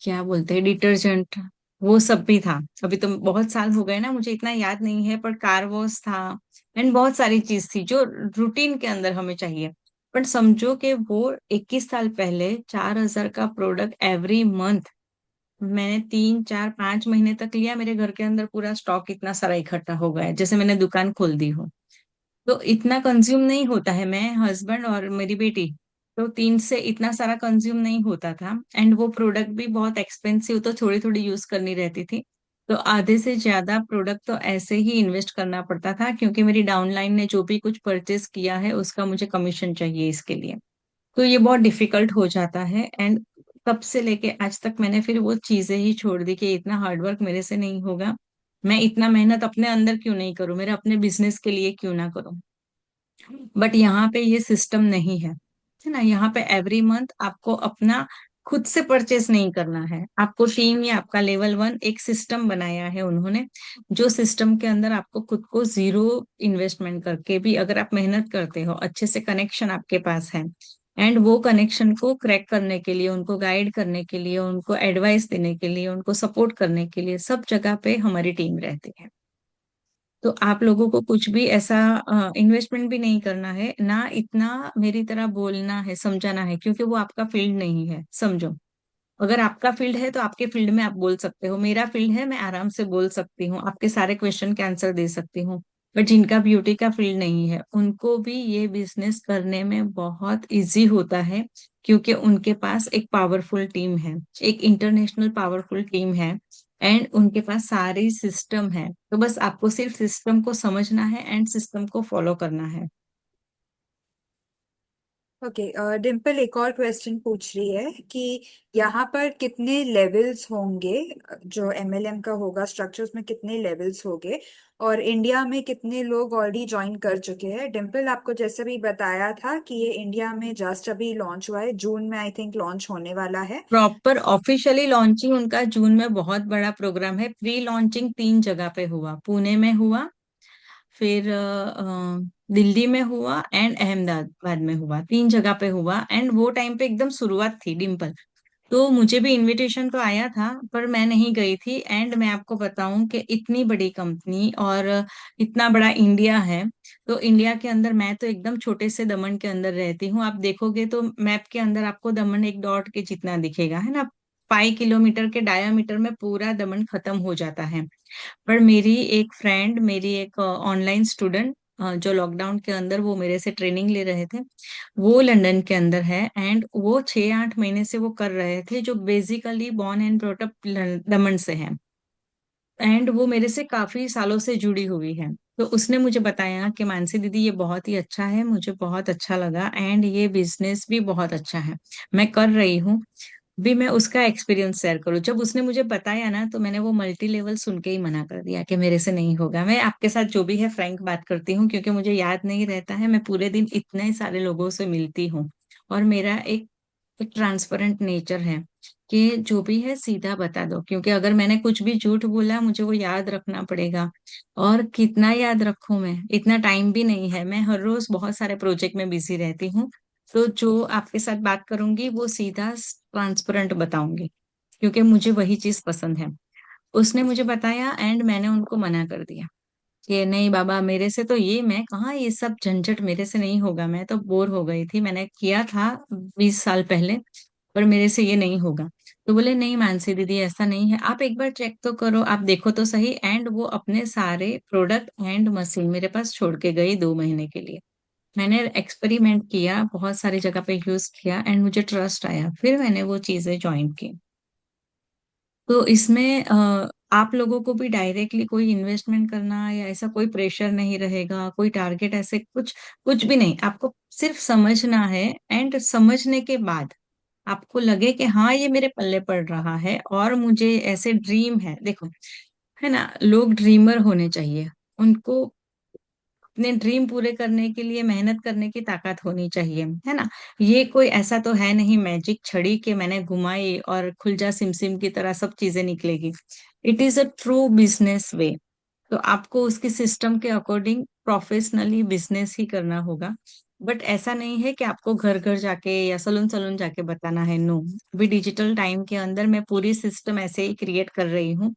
क्या बोलते हैं, डिटर्जेंट, वो सब भी था। अभी तो बहुत साल हो गए ना, मुझे इतना याद नहीं है, पर कार वॉश था, एंड बहुत सारी चीज थी जो रूटीन के अंदर हमें चाहिए। पर समझो कि वो 21 साल पहले 4,000 का प्रोडक्ट एवरी मंथ मैंने 3-4-5 महीने तक लिया, मेरे घर के अंदर पूरा स्टॉक इतना सारा इकट्ठा हो गया है, जैसे मैंने दुकान खोल दी हो। तो इतना कंज्यूम नहीं होता है, मैं, हस्बैंड और मेरी बेटी, तो 3 से इतना सारा कंज्यूम नहीं होता था, एंड वो प्रोडक्ट भी बहुत एक्सपेंसिव, तो थोड़ी थोड़ी यूज करनी रहती थी। तो आधे से ज्यादा प्रोडक्ट तो ऐसे ही इन्वेस्ट करना पड़ता था, क्योंकि मेरी डाउनलाइन ने जो भी कुछ परचेस किया है उसका मुझे कमीशन चाहिए इसके लिए। तो ये बहुत डिफिकल्ट हो जाता है, एंड तब से लेके आज तक मैंने फिर वो चीजें ही छोड़ दी कि इतना हार्डवर्क मेरे से नहीं होगा, मैं इतना मेहनत अपने अंदर क्यों नहीं करूं, मेरे अपने बिजनेस के लिए क्यों ना करूं। बट यहाँ पे ये सिस्टम नहीं है ना? यहाँ पे एवरी मंथ आपको अपना खुद से परचेस नहीं करना है, आपको टीम या आपका लेवल 1 एक सिस्टम बनाया है उन्होंने, जो सिस्टम के अंदर आपको खुद को जीरो इन्वेस्टमेंट करके भी, अगर आप मेहनत करते हो, अच्छे से कनेक्शन आपके पास है, एंड वो कनेक्शन को क्रैक करने के लिए, उनको गाइड करने के लिए, उनको एडवाइस देने के लिए, उनको सपोर्ट करने के लिए, सब जगह पे हमारी टीम रहती है। तो आप लोगों को कुछ भी ऐसा इन्वेस्टमेंट भी नहीं करना है, ना इतना मेरी तरह बोलना है, समझाना है, क्योंकि वो आपका फील्ड नहीं है, समझो। अगर आपका फील्ड है तो आपके फील्ड में आप बोल सकते हो, मेरा फील्ड है, मैं आराम से बोल सकती हूँ, आपके सारे क्वेश्चन के आंसर दे सकती हूँ। बट जिनका ब्यूटी का फील्ड नहीं है उनको भी ये बिजनेस करने में बहुत इजी होता है, क्योंकि उनके पास एक पावरफुल टीम है, एक इंटरनेशनल पावरफुल टीम है, एंड उनके पास सारी सिस्टम है। तो बस आपको सिर्फ सिस्टम को समझना है एंड सिस्टम को फॉलो करना है। ओके, डिम्पल एक और क्वेश्चन पूछ रही है कि यहाँ पर कितने लेवल्स होंगे, जो एमएलएम का होगा स्ट्रक्चर, उसमें कितने लेवल्स होंगे, और इंडिया में कितने लोग ऑलरेडी ज्वाइन कर चुके हैं। डिम्पल, आपको जैसे भी बताया था कि ये इंडिया में जस्ट अभी लॉन्च हुआ है, जून में आई थिंक लॉन्च होने वाला है। प्रॉपर ऑफिशियली लॉन्चिंग उनका जून में, बहुत बड़ा प्रोग्राम है। प्री लॉन्चिंग 3 जगह पे हुआ, पुणे में हुआ, फिर दिल्ली में हुआ एंड अहमदाबाद में हुआ, 3 जगह पे हुआ। एंड वो टाइम पे एकदम शुरुआत थी, डिम्पल। तो मुझे भी इनविटेशन तो आया था, पर मैं नहीं गई थी। एंड मैं आपको बताऊं कि इतनी बड़ी कंपनी और इतना बड़ा इंडिया है, तो इंडिया के अंदर मैं तो एकदम छोटे से दमन के अंदर रहती हूँ। आप देखोगे तो मैप के अंदर आपको दमन एक डॉट के जितना दिखेगा, है ना। 5 किलोमीटर के डायामीटर में पूरा दमन खत्म हो जाता है। पर मेरी एक फ्रेंड, मेरी एक ऑनलाइन स्टूडेंट, जो लॉकडाउन के अंदर वो मेरे से ट्रेनिंग ले रहे थे, वो लंदन के अंदर है। एंड वो 6-8 महीने से वो कर रहे थे, जो basically born and brought up दमन से है। एंड वो मेरे से काफी सालों से जुड़ी हुई है। तो उसने मुझे बताया कि मानसी दीदी ये बहुत ही अच्छा है, मुझे बहुत अच्छा लगा, एंड ये बिजनेस भी बहुत अच्छा है, मैं कर रही हूँ। भी मैं उसका एक्सपीरियंस शेयर करूँ, जब उसने मुझे बताया ना, तो मैंने वो मल्टी लेवल सुन के ही मना कर दिया कि मेरे से नहीं होगा। मैं आपके साथ जो भी है फ्रैंक बात करती हूँ, क्योंकि मुझे याद नहीं रहता है, मैं पूरे दिन इतने सारे लोगों से मिलती हूँ। और मेरा एक ट्रांसपेरेंट नेचर है कि जो भी है सीधा बता दो, क्योंकि अगर मैंने कुछ भी झूठ बोला मुझे वो याद रखना पड़ेगा। और कितना याद रखूं, मैं इतना टाइम भी नहीं है, मैं हर रोज बहुत सारे प्रोजेक्ट में बिजी रहती हूँ। तो जो आपके साथ बात करूंगी वो सीधा ट्रांसपेरेंट बताऊंगी, क्योंकि मुझे वही चीज पसंद है। उसने मुझे बताया एंड मैंने उनको मना कर दिया कि नहीं बाबा, मेरे से तो ये, मैं कहाँ, ये सब झंझट मेरे से नहीं होगा, मैं तो बोर हो गई थी, मैंने किया था 20 साल पहले, पर मेरे से ये नहीं होगा। तो बोले नहीं मानसी दीदी, ऐसा नहीं है, आप एक बार चेक तो करो, आप देखो तो सही। एंड वो अपने सारे प्रोडक्ट एंड मशीन मेरे पास छोड़ के गई 2 महीने के लिए। मैंने एक्सपेरिमेंट किया, बहुत सारी जगह पे यूज किया, एंड मुझे ट्रस्ट आया, फिर मैंने वो चीजें ज्वाइन की। तो इसमें आप लोगों को भी डायरेक्टली कोई इन्वेस्टमेंट करना या ऐसा कोई प्रेशर नहीं रहेगा, कोई टारगेट ऐसे कुछ कुछ भी नहीं। आपको सिर्फ समझना है, एंड समझने के बाद आपको लगे कि हाँ ये मेरे पल्ले पड़ रहा है, और मुझे ऐसे ड्रीम है, देखो, है ना, लोग ड्रीमर होने चाहिए। उनको अपने ड्रीम पूरे करने के लिए मेहनत करने की ताकत होनी चाहिए, है ना। ये कोई ऐसा तो है नहीं मैजिक छड़ी के मैंने घुमाई और खुल जा सिमसिम की तरह सब चीजें निकलेगी। It is a true business way. तो आपको उसके सिस्टम के अकॉर्डिंग प्रोफेशनली बिजनेस ही करना होगा। बट ऐसा नहीं है कि आपको घर घर जाके या सलून सलून जाके बताना है, नो। अभी डिजिटल टाइम के अंदर मैं पूरी सिस्टम ऐसे ही क्रिएट कर रही हूँ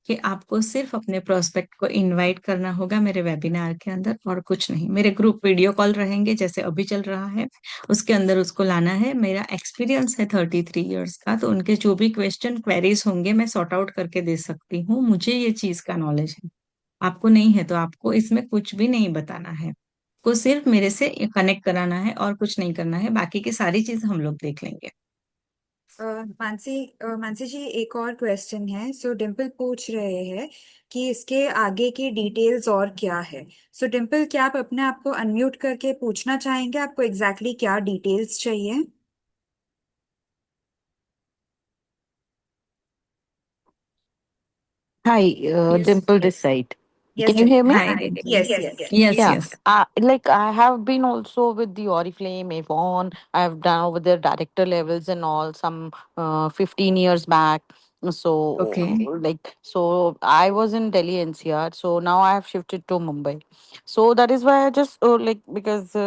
कि आपको सिर्फ अपने प्रोस्पेक्ट को इनवाइट करना होगा मेरे वेबिनार के अंदर, और कुछ नहीं। मेरे ग्रुप वीडियो कॉल रहेंगे जैसे अभी चल रहा है, उसके अंदर उसको लाना है। मेरा एक्सपीरियंस है 33 इयर्स का, तो उनके जो भी क्वेश्चन क्वेरीज होंगे मैं सॉर्ट आउट करके दे सकती हूँ, मुझे ये चीज का नॉलेज है। आपको नहीं है तो आपको इसमें कुछ भी नहीं बताना है, को सिर्फ मेरे से कनेक्ट कराना है और कुछ नहीं करना है, बाकी की सारी चीज हम लोग देख लेंगे। मानसी, मानसी जी एक और क्वेश्चन है। सो डिम्पल पूछ रहे हैं कि इसके आगे की डिटेल्स और क्या है। सो डिम्पल, क्या आप अपने आप को अनम्यूट करके पूछना चाहेंगे आपको एग्जैक्टली क्या डिटेल्स चाहिए? Hi, Yes. Dimple this side. Yes Can you hear Dimple, me? Hi. Yes yes. Yes, Yeah. yes. Like I have been also with the Oriflame, Avon. I've done over the director levels and all some 15 years back. So Okay. so I was in Delhi NCR. So now I have shifted to Mumbai. So that is why I just because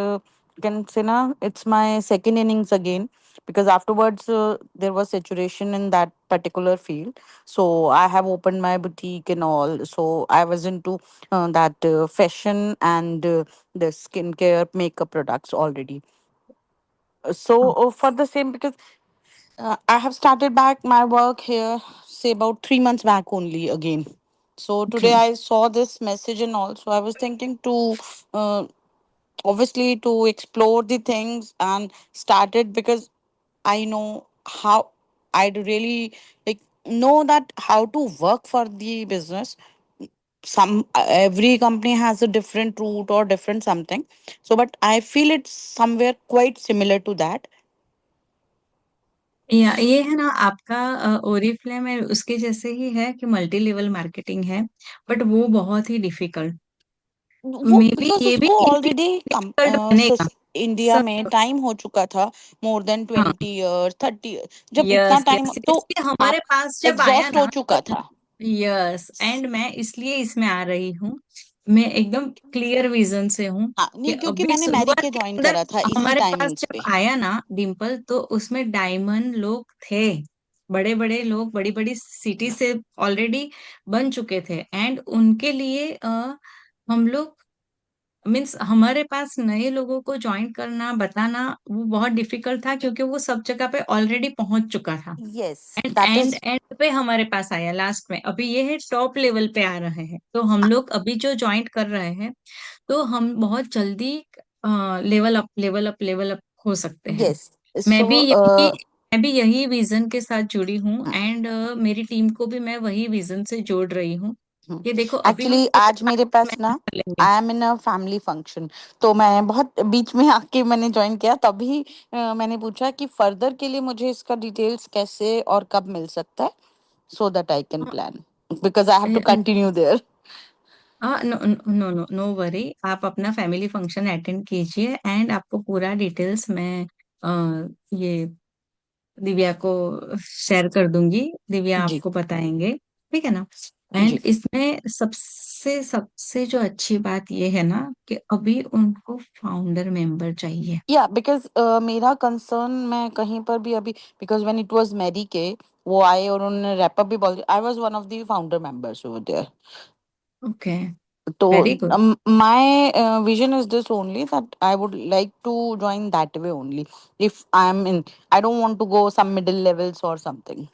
can say na it's my second innings again because afterwards there was saturation in that particular field. So I have opened my boutique and all. So I was into that fashion and the skincare makeup products already. So for the same, because I have started back my work here, say about 3 months back only again. So today Okay. I saw this message and also I was thinking to uh, obviously to explore the things and started, because I know how I'd really like know that how to work for the business. Some every company has a different route or different something. So but I feel it's somewhere quite similar to that. या ये है ना आपका Oriflame है, उसके जैसे ही है कि मल्टी लेवल मार्केटिंग है, बट वो बहुत ही डिफिकल्ट, वो मे बी बिकॉज ये भी उसको इनके ऑलरेडी डिफिकल्ट बनेगा इंडिया में सब। टाइम हो चुका था, मोर देन हाँ, 20 ईयर्स 30 ईयर्स, जब इतना यस टाइम यस तो इसलिए हमारे आप पास जब आया एग्जॉस्ट हो ना तो चुका था। यस, एंड मैं इसलिए इसमें आ रही हूँ। मैं एकदम क्लियर विजन से हूँ हाँ कि नहीं, क्योंकि अभी मैंने मैरी शुरुआत के के ज्वाइन अंदर करा था इसी हमारे पास टाइमिंग्स जब पे। आया ना डिम्पल, तो उसमें डायमंड लोग थे, बड़े बड़े लोग बड़ी बड़ी सिटी से ऑलरेडी बन चुके थे, एंड उनके लिए हम लोग मीन्स हमारे पास नए लोगों को ज्वाइन करना बताना वो बहुत डिफिकल्ट था, क्योंकि वो सब जगह पे ऑलरेडी पहुंच चुका था। Yes and that and is. And पे हमारे पास आया लास्ट में, अभी ये है टॉप लेवल पे आ रहे हैं, तो हम लोग अभी जो ज्वाइन कर रहे हैं, तो हम बहुत जल्दी level up level up level up हो सकते हैं। यस मैं सो भी यही मैं भी यही विजन के साथ जुड़ी हूँ, एंड मेरी टीम को भी मैं वही विजन से जोड़ रही हूँ कि देखो अभी हम एक्चुअली छोटे आज मेरे पास ना, कर लेंगे। I am in a family function, तो मैं बहुत बीच में आके मैंने ज्वाइन किया, तभी मैंने पूछा कि फर्दर के लिए मुझे इसका डिटेल्स कैसे और कब मिल सकता है, so that I can plan, because I have to continue there. No no no no worry, आप अपना फैमिली फंक्शन अटेंड कीजिए, एंड आपको पूरा डिटेल्स मैं ये दिव्या को शेयर कर दूंगी, दिव्या जी आपको बताएंगे, ठीक है ना। जी। एंड इसमें सबसे सबसे जो अच्छी बात ये है ना कि अभी उनको फाउंडर मेंबर चाहिए। या बिकॉज मेरा कंसर्न मैं कहीं पर भी अभी, बिकॉज व्हेन इट वाज मेरी के वो आए और उन्होंने रैप अप भी बोल दिया, I was one of the founder members over there. Okay, तो very good. my vision is this only, that I would like to join that way only, if I'm in, I don't want to go some middle levels or something.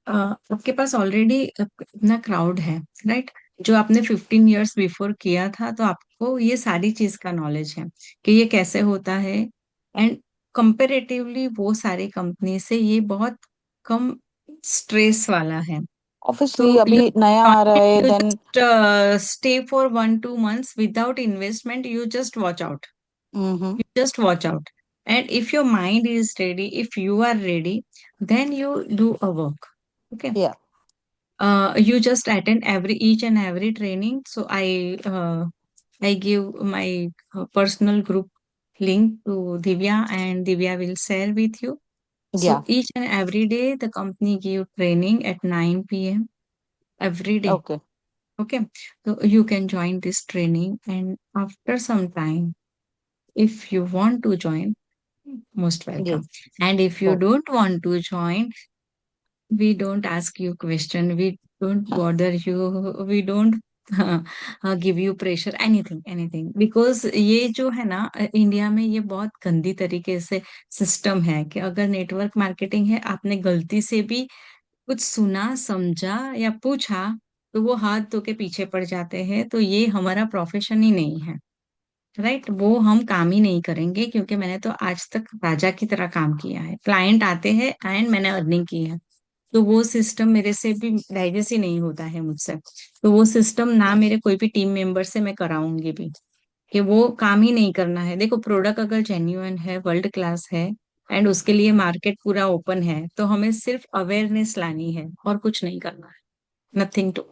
आपके पास already इतना crowd है, right? जो आपने 15 years before किया था, तो आपको ये सारी चीज का नॉलेज है कि ये कैसे होता है, एंड कंपेरेटिवली वो सारी कंपनी से ये बहुत कम स्ट्रेस वाला है। तो ऑब्वियसली यू अभी नया आ रहा है you then. Just stay for 1-2 months without investment, you just watch out, hmm. you just watch out, and if your mind is ready, if you are ready, then you do a work. Okay. या You just attend every each and every training. So I give my personal group link to Divya, and Divya will share with you. या So each and every day the company give training at 9 p.m. every day. Okay. Okay, so you can join this training, and after some time, if you want to join, most welcome. Yes. And if you don't want to join, we don't ask you question, we don't bother you, we don't give you pressure, anything, because ये जो है ना India में ये बहुत गंदी तरीके से सिस्टम है कि अगर नेटवर्क मार्केटिंग है, आपने गलती से भी कुछ सुना समझा या पूछा, तो वो हाथ धो के पीछे पड़ जाते हैं, तो ये हमारा प्रोफेशन ही नहीं है, राइट? वो हम काम ही नहीं करेंगे, क्योंकि मैंने तो आज तक राजा की तरह काम किया है, क्लाइंट आते हैं एंड मैंने अर्निंग की है, तो वो सिस्टम मेरे से भी डाइजेस्ट ही नहीं होता है मुझसे, तो वो सिस्टम ना मेरे कोई भी टीम मेंबर से मैं कराऊंगी भी, कि वो काम ही नहीं करना है। देखो प्रोडक्ट अगर जेन्युइन है, वर्ल्ड क्लास है, एंड उसके लिए मार्केट पूरा ओपन है, तो हमें सिर्फ अवेयरनेस लानी है और कुछ नहीं करना है, नथिंग टू।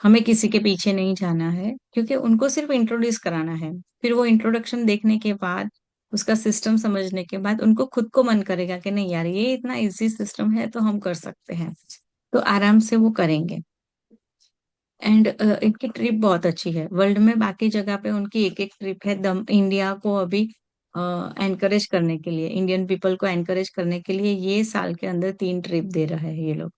हमें किसी के पीछे नहीं जाना है, क्योंकि उनको सिर्फ इंट्रोड्यूस कराना है, फिर वो इंट्रोडक्शन देखने के बाद, उसका सिस्टम समझने के बाद उनको खुद को मन करेगा कि नहीं यार ये इतना इजी सिस्टम है, तो हम कर सकते हैं, तो आराम से वो करेंगे। एंड इनकी ट्रिप बहुत अच्छी है, वर्ल्ड में बाकी जगह पे उनकी एक एक ट्रिप है, दम इंडिया को अभी एनकरेज करने के लिए, इंडियन पीपल को एनकरेज करने के लिए ये साल के अंदर 3 ट्रिप दे रहा है ये लोग।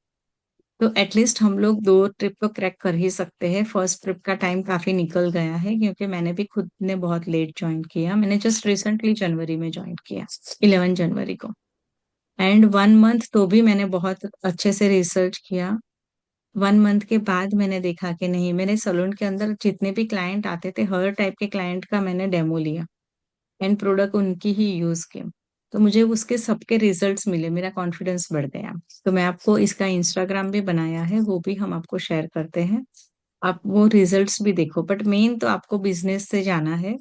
तो एटलीस्ट हम लोग 2 ट्रिप तो क्रैक कर ही सकते हैं। फर्स्ट ट्रिप का टाइम काफी निकल गया है, क्योंकि मैंने भी खुद ने बहुत लेट ज्वाइन किया। मैंने जस्ट रिसेंटली जनवरी में ज्वाइन किया, 11 जनवरी को। एंड 1 मंथ तो भी मैंने बहुत अच्छे से रिसर्च किया। 1 मंथ के बाद मैंने देखा कि नहीं, मेरे सलून के अंदर जितने भी क्लाइंट आते थे, हर टाइप के क्लाइंट का मैंने डेमो लिया एंड प्रोडक्ट उनकी ही यूज किए। तो मुझे उसके सबके रिजल्ट्स मिले, मेरा कॉन्फिडेंस बढ़ गया। तो मैं आपको इसका इंस्टाग्राम भी बनाया है, वो भी हम आपको शेयर करते हैं। आप वो रिजल्ट्स भी देखो, बट मेन तो आपको बिजनेस से जाना है।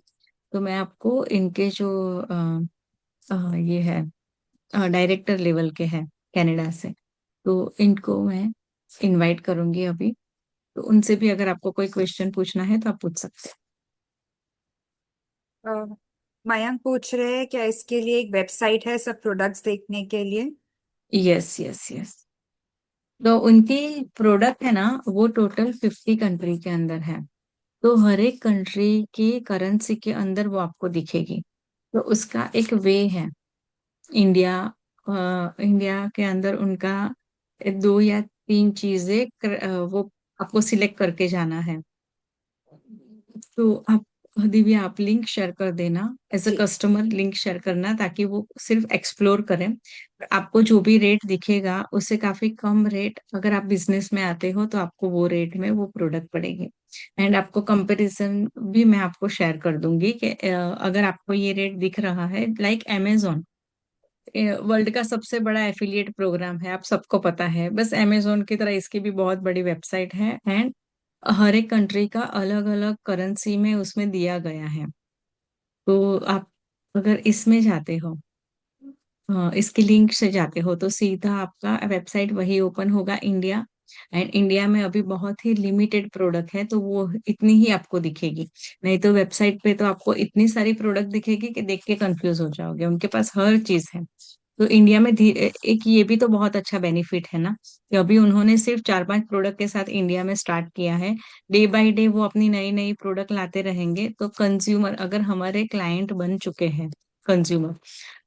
तो मैं आपको इनके जो ये है डायरेक्टर लेवल के हैं कनाडा से, तो इनको मैं इनवाइट करूंगी अभी। तो उनसे भी अगर आपको कोई क्वेश्चन पूछना है तो आप पूछ सकते अ, मयंक पूछ रहे हैं क्या इसके लिए एक वेबसाइट है सब प्रोडक्ट्स देखने के लिए? हैं। Yes yes yes. तो उनकी प्रोडक्ट है ना, वो टोटल 50 कंट्री के अंदर है। तो हर एक कंट्री की करेंसी के अंदर वो आपको दिखेगी। तो उसका एक वे है। इंडिया इंडिया के अंदर उनका 2 या 3 चीजें वो आपको सिलेक्ट करके जाना है। तो आप, दिव्या, आप लिंक शेयर कर देना, एज अ जी। कस्टमर लिंक शेयर करना, ताकि वो सिर्फ एक्सप्लोर करें। आपको जो भी रेट दिखेगा उससे काफी कम रेट, अगर आप बिजनेस में आते हो तो आपको वो रेट में वो प्रोडक्ट पड़ेगी। एंड आपको कंपैरिजन भी मैं आपको शेयर कर दूंगी कि अगर आपको ये रेट दिख रहा है, लाइक अमेजोन वर्ल्ड का सबसे बड़ा एफिलिएट प्रोग्राम है, आप सबको पता है। बस अमेजोन की तरह इसकी भी बहुत बड़ी वेबसाइट है, एंड हर एक कंट्री का अलग अलग करेंसी में उसमें दिया गया है। तो आप अगर इसमें जाते हो, इसके लिंक से जाते हो, तो सीधा आपका वेबसाइट वही ओपन होगा, इंडिया। एंड इंडिया में अभी बहुत ही लिमिटेड प्रोडक्ट है, तो वो इतनी ही आपको दिखेगी। नहीं तो वेबसाइट पे तो आपको इतनी सारी प्रोडक्ट दिखेगी कि देख के कंफ्यूज हो जाओगे, उनके पास हर चीज है। तो इंडिया में एक ये भी तो बहुत अच्छा बेनिफिट है ना, कि अभी उन्होंने सिर्फ 4-5 प्रोडक्ट के साथ इंडिया में स्टार्ट किया है। डे बाय डे वो अपनी नई नई प्रोडक्ट लाते रहेंगे, तो कंज्यूमर, अगर हमारे क्लाइंट बन चुके हैं कंज्यूमर,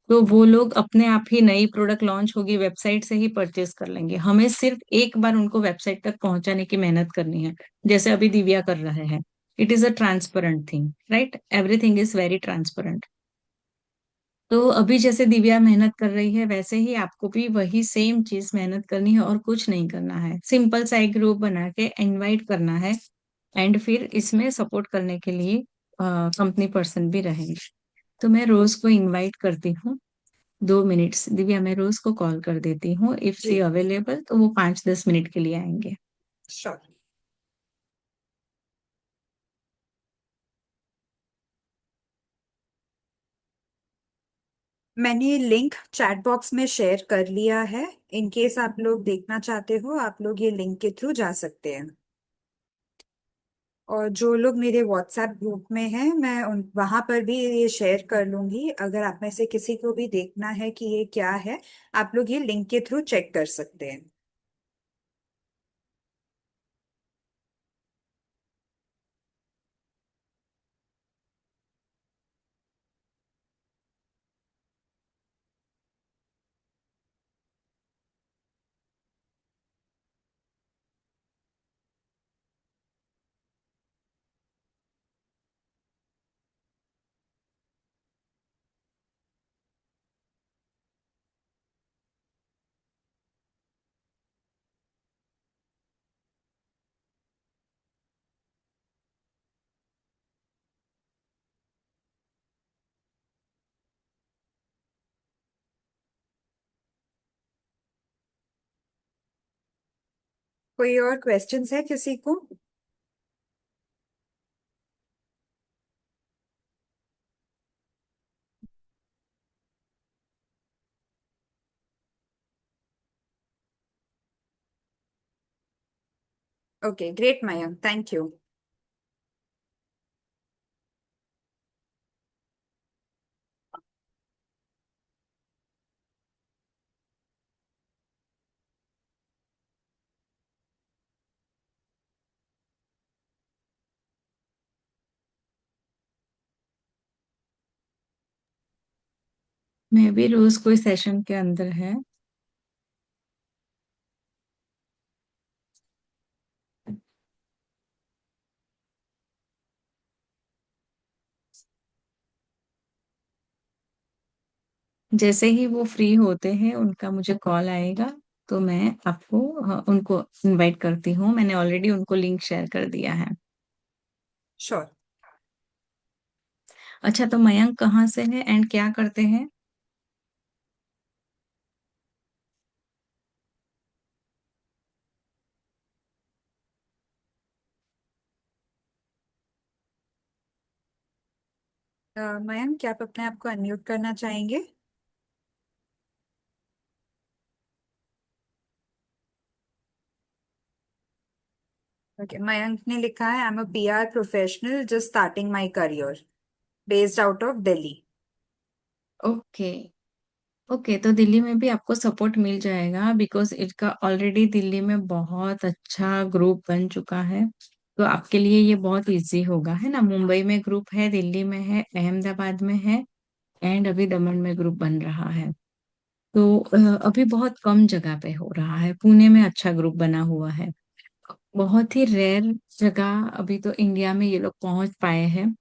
तो वो लोग अपने आप ही, नई प्रोडक्ट लॉन्च होगी वेबसाइट से ही परचेज कर लेंगे। हमें सिर्फ एक बार उनको वेबसाइट तक पहुंचाने की मेहनत करनी है, जैसे अभी दिव्या कर रहे हैं। It is a transparent thing, right? Everything is very transparent. तो अभी जैसे दिव्या मेहनत कर रही है, वैसे ही आपको भी वही सेम चीज मेहनत करनी है, और कुछ नहीं करना है। सिंपल सा एक ग्रुप बना के इनवाइट करना है, एंड फिर इसमें सपोर्ट करने के लिए कंपनी पर्सन भी रहेंगे। तो मैं रोज को इनवाइट करती हूँ। 2 मिनट्स, दिव्या, मैं रोज को कॉल कर देती हूँ, इफ सी जी। अवेलेबल तो वो 5-10 मिनट के लिए आएंगे। श्योर। मैंने लिंक चैट बॉक्स में शेयर कर लिया है। इन केस आप लोग देखना चाहते हो, आप लोग ये लिंक के थ्रू जा सकते हैं। और जो लोग मेरे व्हाट्सएप ग्रुप में हैं, मैं उन वहां पर भी ये शेयर कर लूंगी। अगर आप में से किसी को भी देखना है कि ये क्या है, आप लोग ये लिंक के थ्रू चेक कर सकते हैं। कोई और क्वेश्चंस है किसी को? Okay, great Mayank, thank you. मैं भी रोज कोई सेशन के अंदर है। जैसे ही वो फ्री होते हैं उनका मुझे कॉल आएगा, तो मैं आपको उनको इनवाइट करती हूँ। मैंने ऑलरेडी उनको लिंक शेयर कर दिया है। श्योर। अच्छा, तो मयंक कहाँ से है एंड क्या करते हैं? मयंक, क्या आप अपने आप को अनम्यूट करना चाहेंगे? ओके, मयंक ने लिखा है, I am a PR professional just starting my career, based out of Delhi. Okay. Okay, तो दिल्ली में भी आपको सपोर्ट मिल जाएगा, बिकॉज इसका ऑलरेडी दिल्ली में बहुत अच्छा ग्रुप बन चुका है। तो आपके लिए ये बहुत इजी होगा, है ना। मुंबई में ग्रुप है, दिल्ली में है, अहमदाबाद में है, एंड अभी दमन में ग्रुप बन रहा है। तो अभी बहुत कम जगह पे हो रहा है। पुणे में अच्छा ग्रुप बना हुआ है। बहुत ही रेयर जगह अभी तो इंडिया में ये लोग पहुंच पाए हैं।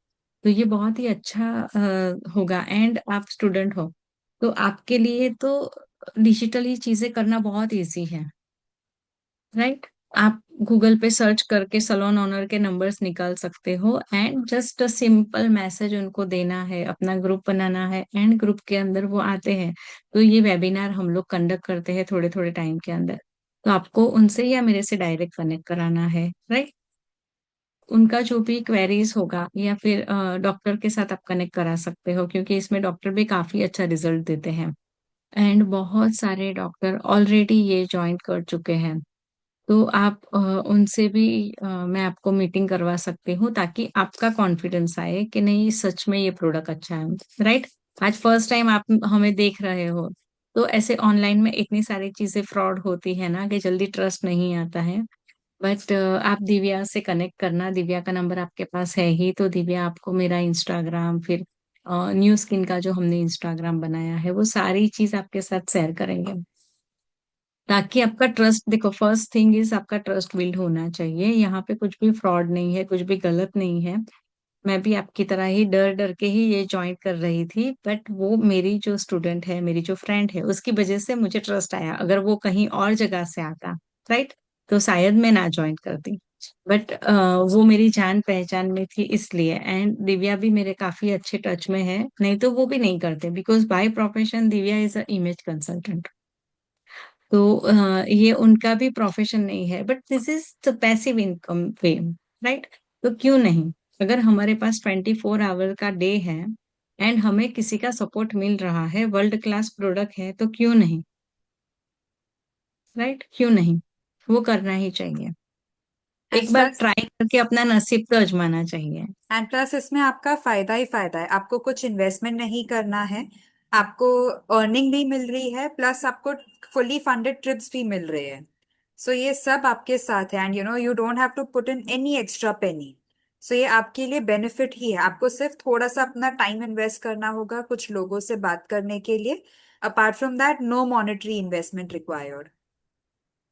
तो ये बहुत ही अच्छा होगा। एंड आप स्टूडेंट हो, तो आपके लिए तो डिजिटली चीजें करना बहुत इजी है, राइट। आप गूगल पे सर्च करके सलोन ओनर के नंबर्स निकाल सकते हो, and just a simple message उनको देना है, अपना ग्रुप बनाना है, एंड ग्रुप के अंदर वो आते हैं। तो ये वेबिनार हम लोग कंडक्ट करते हैं थोड़े थोड़े टाइम के अंदर। तो आपको उनसे या मेरे से डायरेक्ट कनेक्ट कराना है, राइट। उनका जो भी क्वेरीज होगा, या फिर डॉक्टर के साथ आप कनेक्ट करा सकते हो, क्योंकि इसमें डॉक्टर भी काफी अच्छा रिजल्ट देते हैं। एंड बहुत सारे डॉक्टर ऑलरेडी ये ज्वाइन कर चुके हैं। तो आप उनसे भी मैं आपको मीटिंग करवा सकती हूँ, ताकि आपका कॉन्फिडेंस आए कि नहीं, सच में ये प्रोडक्ट अच्छा है, राइट। आज फर्स्ट टाइम आप हमें देख रहे हो, तो ऐसे ऑनलाइन में इतनी सारी चीजें फ्रॉड होती है ना, कि जल्दी ट्रस्ट नहीं आता है। बट आप दिव्या से कनेक्ट करना। दिव्या का नंबर आपके पास है ही, तो दिव्या आपको मेरा इंस्टाग्राम, फिर न्यू स्किन का जो हमने इंस्टाग्राम बनाया है, वो सारी चीज आपके साथ शेयर करेंगे, ताकि आपका ट्रस्ट, देखो फर्स्ट थिंग इज आपका ट्रस्ट बिल्ड होना चाहिए। यहाँ पे कुछ भी फ्रॉड नहीं है, कुछ भी गलत नहीं है। मैं भी आपकी तरह ही डर डर के ही ये ज्वाइन कर रही थी, बट वो मेरी जो स्टूडेंट है, मेरी जो फ्रेंड है, उसकी वजह से मुझे ट्रस्ट आया। अगर वो कहीं और जगह से आता, राइट, तो शायद मैं ना ज्वाइन करती। बट वो मेरी जान पहचान में थी इसलिए। एंड दिव्या भी मेरे काफी अच्छे टच में है, नहीं तो वो भी नहीं करते, because by profession Divya is a image consultant. तो ये उनका भी प्रोफेशन नहीं है, but this is the passive income way, right. तो क्यों नहीं, अगर हमारे पास 24 आवर का डे है, एंड हमें किसी का सपोर्ट मिल रहा है, वर्ल्ड क्लास प्रोडक्ट है, तो क्यों नहीं, राइट, क्यों नहीं। वो करना ही चाहिए। एंड एक बार प्लस ट्राई करके अपना नसीब तो आजमाना चाहिए। इसमें आपका फायदा ही फायदा है। आपको कुछ इन्वेस्टमेंट नहीं करना है, आपको अर्निंग भी मिल रही है, प्लस आपको फुली फंडेड ट्रिप्स भी मिल रहे हैं। सो ये सब आपके साथ है, and you don't have to put in any extra penny. So ये आपके लिए बेनिफिट ही है। आपको सिर्फ थोड़ा सा अपना टाइम इन्वेस्ट करना होगा कुछ लोगों से बात करने के लिए। Apart from that, no monetary investment required.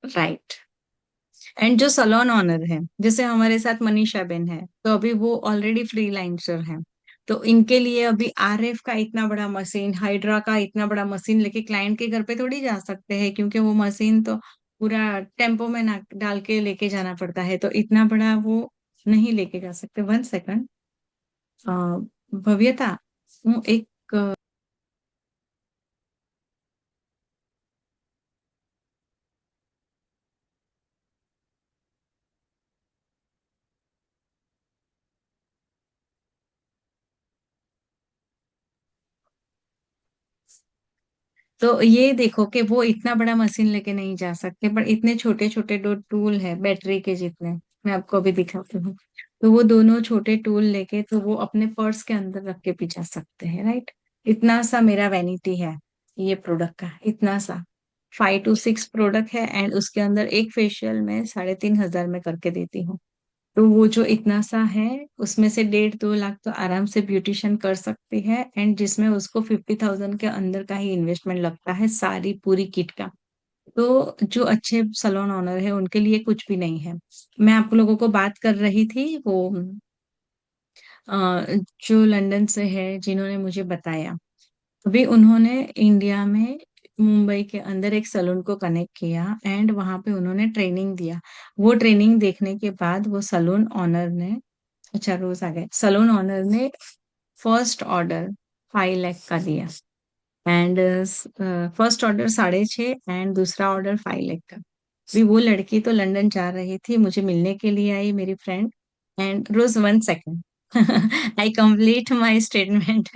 Right. And जो सलोन ऑनर है, जैसे हमारे साथ मनीषा बेन है, तो अभी वो ऑलरेडी फ्रीलांसर है। तो इनके लिए अभी आरएफ का इतना बड़ा मशीन, हाइड्रा का इतना बड़ा मशीन लेके क्लाइंट के घर पे थोड़ी जा सकते हैं, क्योंकि वो मशीन तो पूरा टेम्पो में ना डाल के लेके जाना पड़ता है। तो इतना बड़ा वो नहीं लेके जा सकते। 1 सेकंड, भव्यता, एक तो ये देखो कि वो इतना बड़ा मशीन लेके नहीं जा सकते, पर इतने छोटे छोटे दो टूल है, बैटरी के जितने। मैं आपको अभी दिखाती हूँ। तो वो दोनों छोटे टूल लेके, तो वो अपने पर्स के अंदर रख के भी जा सकते हैं, राइट। इतना सा मेरा वैनिटी है ये प्रोडक्ट का, इतना सा 5 to 6 प्रोडक्ट है, एंड उसके अंदर एक फेशियल में 3,500 में करके देती हूँ। तो वो जो इतना सा है, उसमें से 1.5-2 लाख तो आराम से ब्यूटिशियन कर सकती है, एंड जिसमें उसको 50,000 के अंदर का ही इन्वेस्टमेंट लगता है सारी पूरी किट का। तो जो अच्छे सलोन ओनर है उनके लिए कुछ भी नहीं है। मैं आप लोगों को बात कर रही थी वो जो लंदन से है, जिन्होंने मुझे बताया। अभी उन्होंने इंडिया में मुंबई के अंदर एक सलून को कनेक्ट किया, एंड वहां पे उन्होंने ट्रेनिंग दिया। वो ट्रेनिंग देखने के बाद वो सलून ओनर ने, अच्छा रोज आ गए, सलून ओनर ने फर्स्ट ऑर्डर 5 लाख का दिया। एंड फर्स्ट ऑर्डर 6.5 एंड दूसरा ऑर्डर 5 लाख का। अभी वो लड़की तो लंदन जा रही थी, मुझे मिलने के लिए आई, मेरी friend. And Rose 1 second, I complete my statement.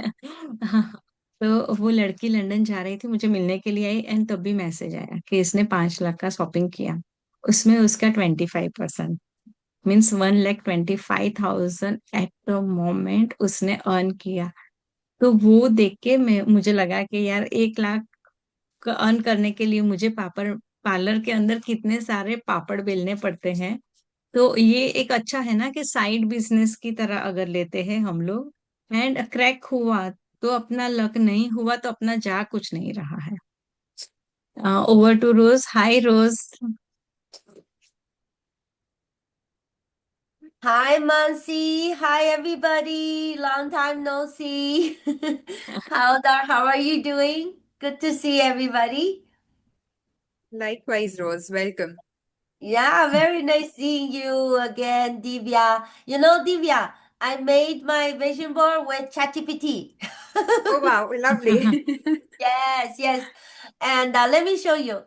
तो वो लड़की लंदन जा रही थी, मुझे मिलने के लिए आई, एंड तब भी मैसेज आया कि इसने 5 लाख का शॉपिंग किया। उसमें उसका 25%, मीन्स 1,25,000 एट द मोमेंट उसने अर्न किया। तो वो देख के मैं मुझे लगा कि यार 1 लाख का अर्न करने के लिए मुझे पापड़ पार्लर के अंदर कितने सारे पापड़ बेलने पड़ते हैं। तो ये एक अच्छा है ना कि साइड बिजनेस की तरह अगर लेते हैं हम लोग, एंड क्रैक हुआ तो अपना लक, नहीं हुआ तो अपना जा कुछ नहीं रहा है। Over to Rose. Hi Rose. Hi, Mansi. Hi, everybody. Long time no see. How are you doing? Good to see everybody. Likewise, Rose. Welcome. Yeah, very nice seeing you again, Divya. You know, Divya, I made my vision board with ChatGPT. Oh, wow. Lovely. Yes, yes. And let me show you.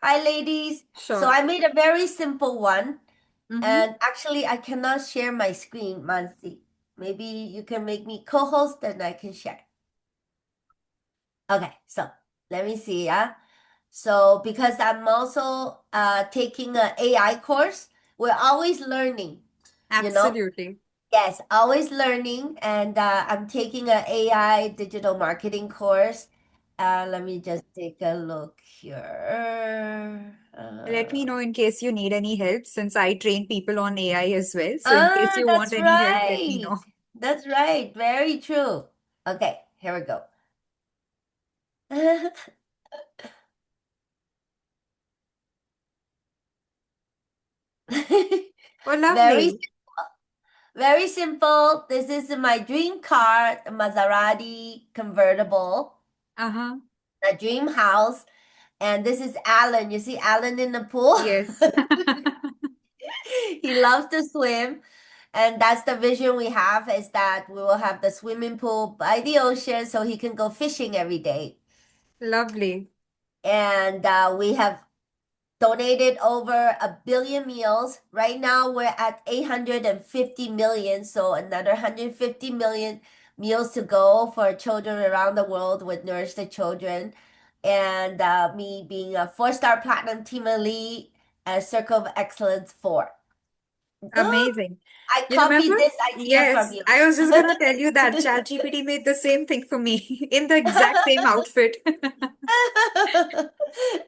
Hi, ladies. So Sure. I made a very simple one. Mm-hmm. And actually, I cannot share my screen, Mansi. Maybe you can make me co-host and I can share. Okay, so let me see. Yeah. So because I'm also taking an AI course, we're always learning, you know? Absolutely. Yes, always learning. And I'm taking an AI digital marketing course. Let me just take a look here. Let me know in case you need any help, since I train people on AI as well. So in case you want That's any help, let me right. know. That's right. Very true. Okay, here we go. Oh, Very, lovely. very simple. This is my dream car, a Maserati convertible, Uh-huh. a dream house. And this is Alan. You see Alan in the pool? Yes. He loves to swim. And that's the vision we have, is that we will have the swimming pool by the ocean so he can go fishing every day. Lovely. And we have donated over 1 billion meals. Right now, we're at 850 million, so another 150 million meals to go for children around the world with Nourish the Children. And me being a 4-star platinum team elite and Circle of Excellence 4. Good. Amazing. I You remember? copied this idea from Yes, you. I was just gonna tell you that ChatGPT made the same thing for me in the exact same outfit.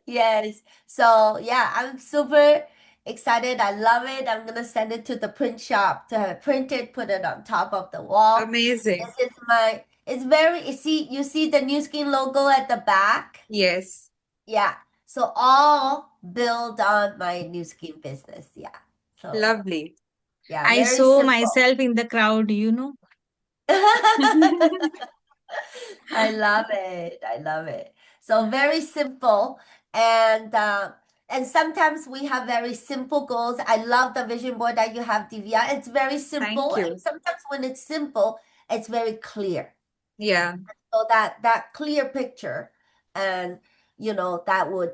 Yes. So yeah, I'm super excited. I love it. I'm gonna send it to the print shop to have it printed, put it on top of the wall. Amazing. This is my, it's very, you see the New Skin logo at the back? Yes. Yeah. So all build on my New Skin business. Yeah. So Lovely. yeah, I very saw simple. myself in the crowd, you know. I love it. I love it. So very simple, and sometimes we have very simple goals. I love the vision board that you have, Divya. It's very Thank simple, and you. sometimes when it's simple, it's very clear. Yeah. So that clear picture, and that would